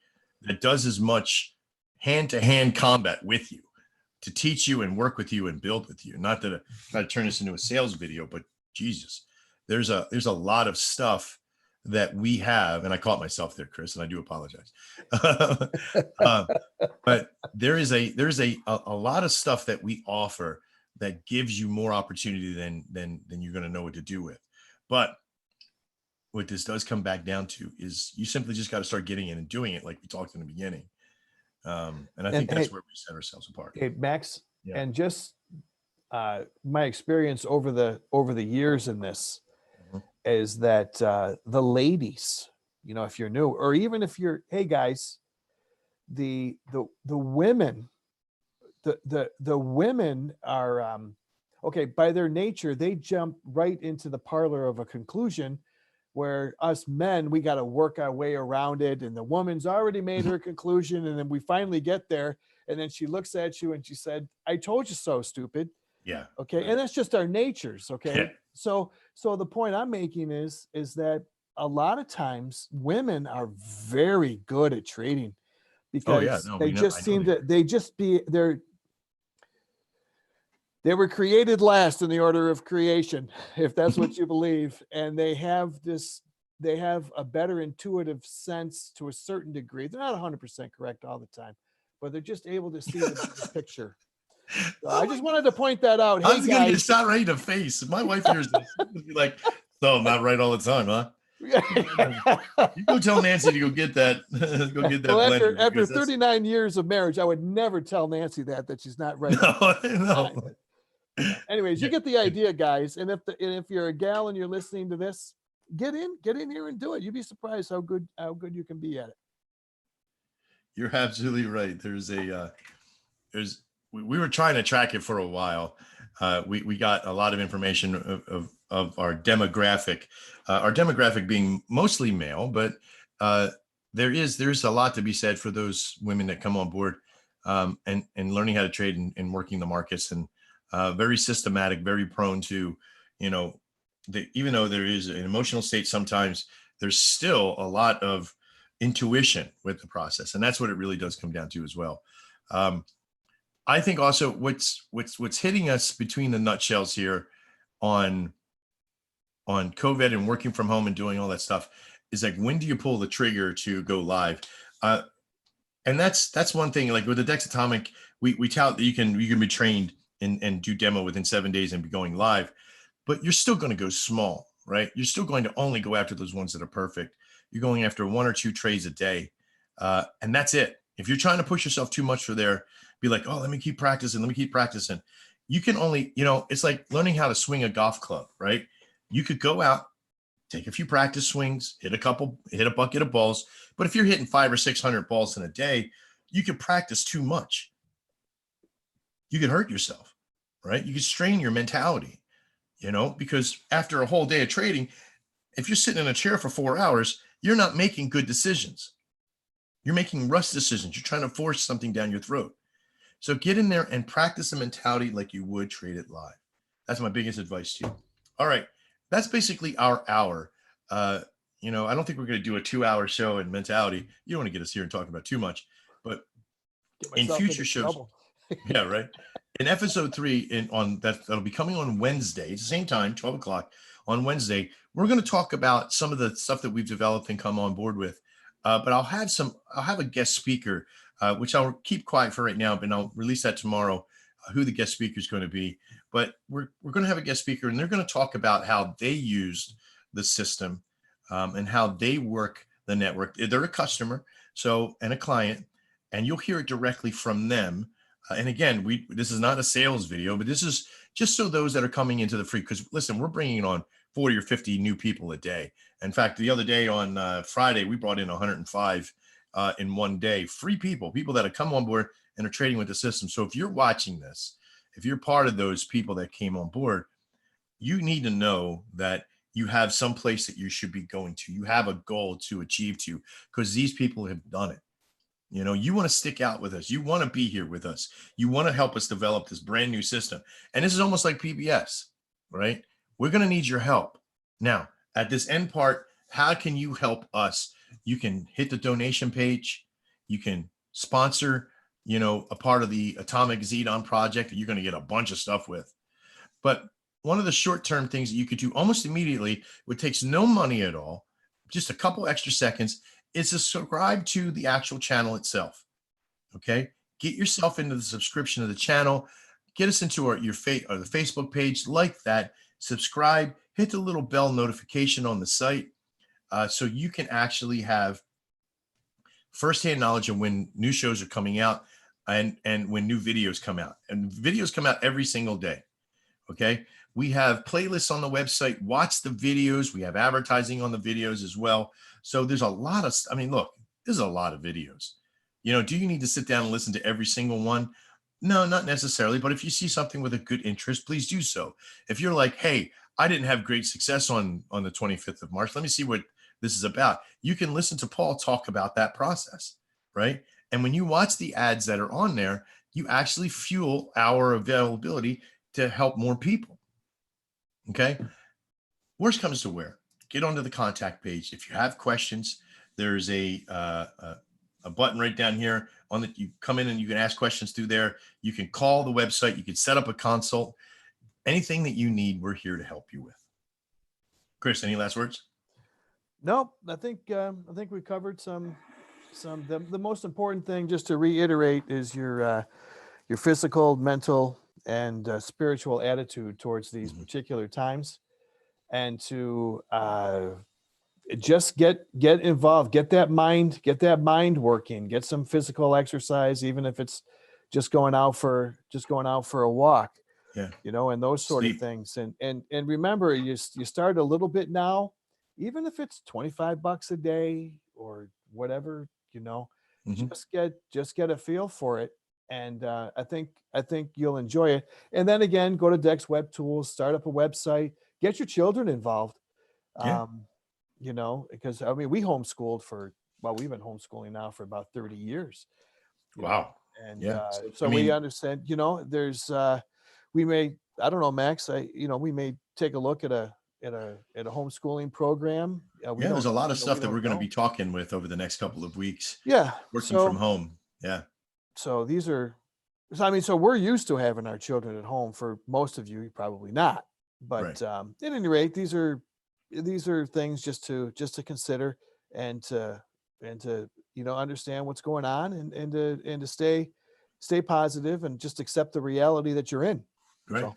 that does as much hand-to-hand combat with you to teach you and work with you and build with you. Not to turn this into a sales video, but Jesus, there's a lot of stuff that we have, and I caught myself there, Chris, and I do apologize. But there's a lot of stuff that we offer that gives you more opportunity than you're going to know what to do with. But what this does come back down to is you simply just got to start getting in and doing it, like we talked in the beginning. And I think that's where we set ourselves apart. Hey, Max, and just my experience over the years in this is that the ladies, if you're new, or even if you're, hey guys, the women, the women are okay, by their nature, they jump right into the parlor of a conclusion, where us men, we got to work our way around it, and the woman's already made her conclusion, and then we finally get there, and then she looks at you and she said, "I told you so, stupid." Yeah. Okay. Right. And that's just our natures. Okay. Yeah. So the point I'm making is that a lot of times women are very good at trading, because they were created last in the order of creation, if that's what you believe. And they have a better intuitive sense to a certain degree. They're not 100% correct all the time, but they're just able to see the picture. So I just wanted to point that out. I was going to get shot right in the face. If my wife hears this, she'll be like, "So I'm not right all the time, huh?" You go tell Nancy to go get that. Go get that. Well, after 39 years of marriage, I would never tell Nancy that she's not right. No. Anyways, you get the idea, guys. And if you're a gal and you're listening to this, get in here and do it. You'd be surprised how good you can be at it. You're absolutely right. We were trying to track it for a while. We got a lot of information of our demographic being mostly male, but there's a lot to be said for those women that come on board and learning how to trade and working the markets, and very systematic, very prone to, even though there is an emotional state, sometimes there's still a lot of intuition with the process. And that's what it really does come down to as well. I think also what's hitting us between the nutshells here on COVID and working from home and doing all that stuff is like, when do you pull the trigger to go live? And that's one thing. Like with the Dex Atomic, we tout that you can be trained and do demo within 7 days and be going live, but you're still going to go small, right? You're still going to only go after those ones that are perfect. You're going after 1 or 2 trades a day, and that's it. If you're trying to push yourself too much for there, be like, "Oh, let me keep practicing. You can only, it's like learning how to swing a golf club, right? You could go out take a few practice swings, hit a bucket of balls. But if you're hitting 500 or 600 balls in a day, you could practice too much. You could hurt yourself, right? You could strain your mentality, because after a whole day of trading, if you're sitting in a chair for 4 hours, you're not making good decisions. You're making rush decisions. You're trying to force something down your throat. So get in there and practice the mentality like you would trade it live. That's my biggest advice to you. All right. That's basically our hour. I don't think we're going to do a 2-hour show in mentality. You don't want to get us here and talk about too much, but in future shows, yeah, right. In episode 3, that'll be coming on Wednesday, it's the same time, 12 o'clock on Wednesday. We're going to talk about some of the stuff that we've developed and come on board with. But I'll have a guest speaker, which I'll keep quiet for right now, but I'll release that tomorrow, who the guest speaker is going to be. But we're going to have a guest speaker, and they're going to talk about how they used the system and how they work the network. They're a customer, and a client, and you'll hear it directly from them. And again, this is not a sales video, but this is just so those that are coming into the free, because listen, we're bringing on 40 or 50 new people a day. In fact, the other day on Friday, we brought in 105 in one day, free people that have come on board and are trading with the system. So if you're watching this, if you're part of those people that came on board, you need to know that you have some place that you should be going to. You have a goal to achieve to, because these people have done it. You want to stick out with us. You want to be here with us. You want to help us develop this brand new system. And this is almost like PBS, right? We're going to need your help. Now, at this end part, how can you help us? You can hit the donation page. You can sponsor, a part of the Atomic Xenon project that you're going to get a bunch of stuff with. But one of the short-term things that you could do almost immediately, which takes no money at all, just a couple extra seconds, is to subscribe to the actual channel itself. Okay. Get yourself into the subscription of the channel. Get us into the Facebook page, like that. Subscribe. Hit the little bell notification on the site, so you can actually have firsthand knowledge of when new shows are coming out and when new videos come out. And videos come out every single day. Okay. We have playlists on the website. Watch the videos. We have advertising on the videos as well. So there's a lot of, look, there's a lot of videos. Do you need to sit down and listen to every single one? No, not necessarily. But if you see something with a good interest, please do so. If you're like, hey, I didn't have great success on the 25th of March. Let me see what this is about. You can listen to Paul talk about that process, right? And when you watch the ads that are on there, you actually fuel our availability to help more people. Okay. Worst comes to worst, get onto the contact page. If you have questions, there's a button right down here on that. You come in and you can ask questions through there. You can call the website. You can set up a consult. Anything that you need, we're here to help you with. Chris, any last words? No, I think we covered some. The most important thing, just to reiterate, is your physical, mental, and spiritual attitude towards these particular times, and to just get involved, get that mind working, get some physical exercise, even if it's just going out for a walk, and those sort of things. And remember, you start a little bit now, even if it's $25 a day or whatever, just get a feel for it. And I think you'll enjoy it. And then again, go to DEX Web Tools, start up a website, get your children involved. Because we homeschooled we've been homeschooling now for about 30 years. Wow. And we understand, there's we may, I don't know, Max, we may take a look at a homeschooling program. There's a lot of stuff that we're going to be talking with over the next couple of weeks. Yeah. Working from home. Yeah. So so we're used to having our children at home. For most of you, probably not. But right. At any rate, these are things just to consider and to understand what's going on and to stay positive and just accept the reality that you're in. Right. So.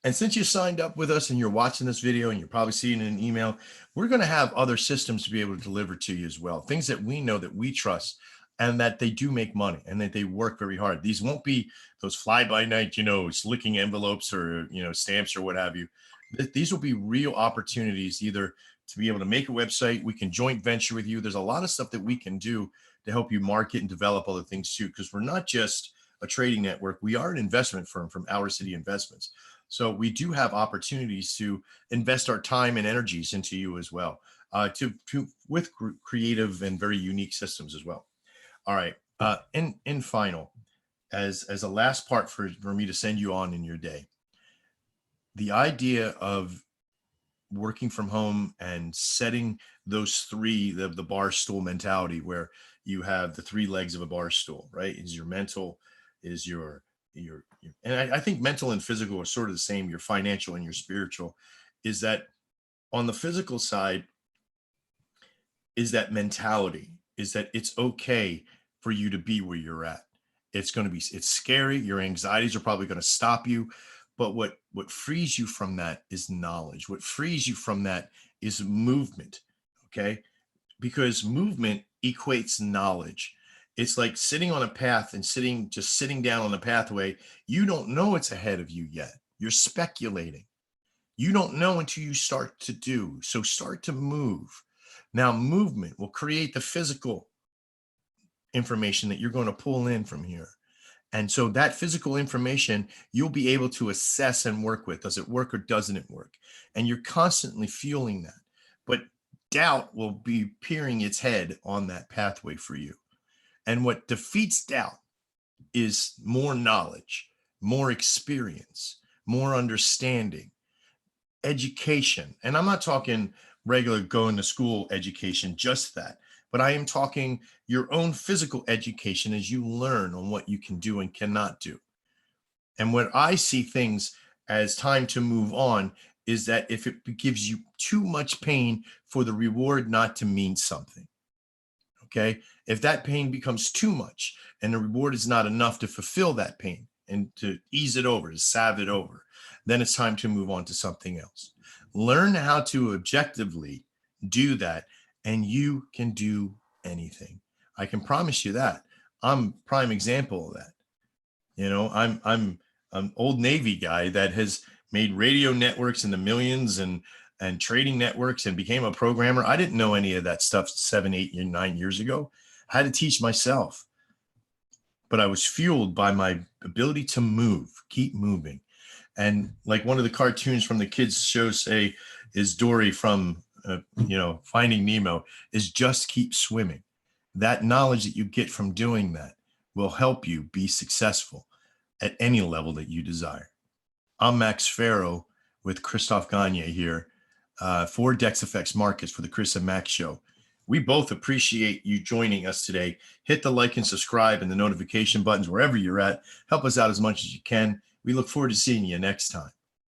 And since you signed up with us and you're watching this video and you're probably seeing it in an email, we're going to have other systems to be able to deliver to you as well. Things that we know, that we trust, and that they do make money and that they work very hard. These won't be those fly-by-night, licking envelopes or, stamps or what have you. These will be real opportunities either to be able to make a website. We can joint venture with you. There's a lot of stuff that we can do to help you market and develop other things too, because we're not just a trading network. We are an investment firm from Our City Investments. So we do have opportunities to invest our time and energies into you as well, with creative and very unique systems as well. All right. In final, as a last part for me to send you on in your day, the idea of working from home and setting those three, the bar stool mentality, where you have the three legs of a bar stool, right? Is your mental, is your and I think mental and physical are sort of the same, your financial and your spiritual, is that on the physical side, is that mentality, is that it's okay for you to be where you're at. It's scary. Your anxieties are probably going to stop you. But what frees you from that is knowledge. What frees you from that is movement. Okay. Because movement equates knowledge. It's like sitting on a path and just sitting down on the pathway. You don't know it's ahead of you yet. You're speculating. You don't know until you start to do. So start to move. Now, movement will create the physical information that you're going to pull in from here. And so that physical information, you'll be able to assess and work with. Does it work or doesn't it work? And you're constantly fueling that. But doubt will be peering its head on that pathway for you. And what defeats doubt is more knowledge, more experience, more understanding, education. And I'm not talking regular going to school education, just that. But I am talking your own physical education as you learn on what you can do and cannot do. And when I see things as time to move on, is that if it gives you too much pain for the reward not to mean something, okay? If that pain becomes too much and the reward is not enough to fulfill that pain and to ease it over, to salve it over, then it's time to move on to something else. Learn how to objectively do that, and you can do anything. I can promise you that. I'm prime example of that. You know, I'm an old Navy guy that has made radio networks in the millions and trading networks and became a programmer. I didn't know any of that stuff 7, 8, 9 years ago. I had to teach myself. But I was fueled by my ability to move, keep moving. And like one of the cartoons from the kids' show say is Dory from, Finding Nemo, is just keep swimming. That knowledge that you get from doing that will help you be successful at any level that you desire. I'm Max Farrow with Christophe Gagne here for Dex Effects Markets for the Chris and Max Show. We both appreciate you joining us today. Hit the like and subscribe and the notification buttons wherever you're at. Help us out as much as you can. We look forward to seeing you next time.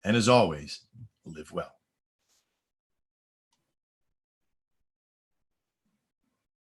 And as always, live well.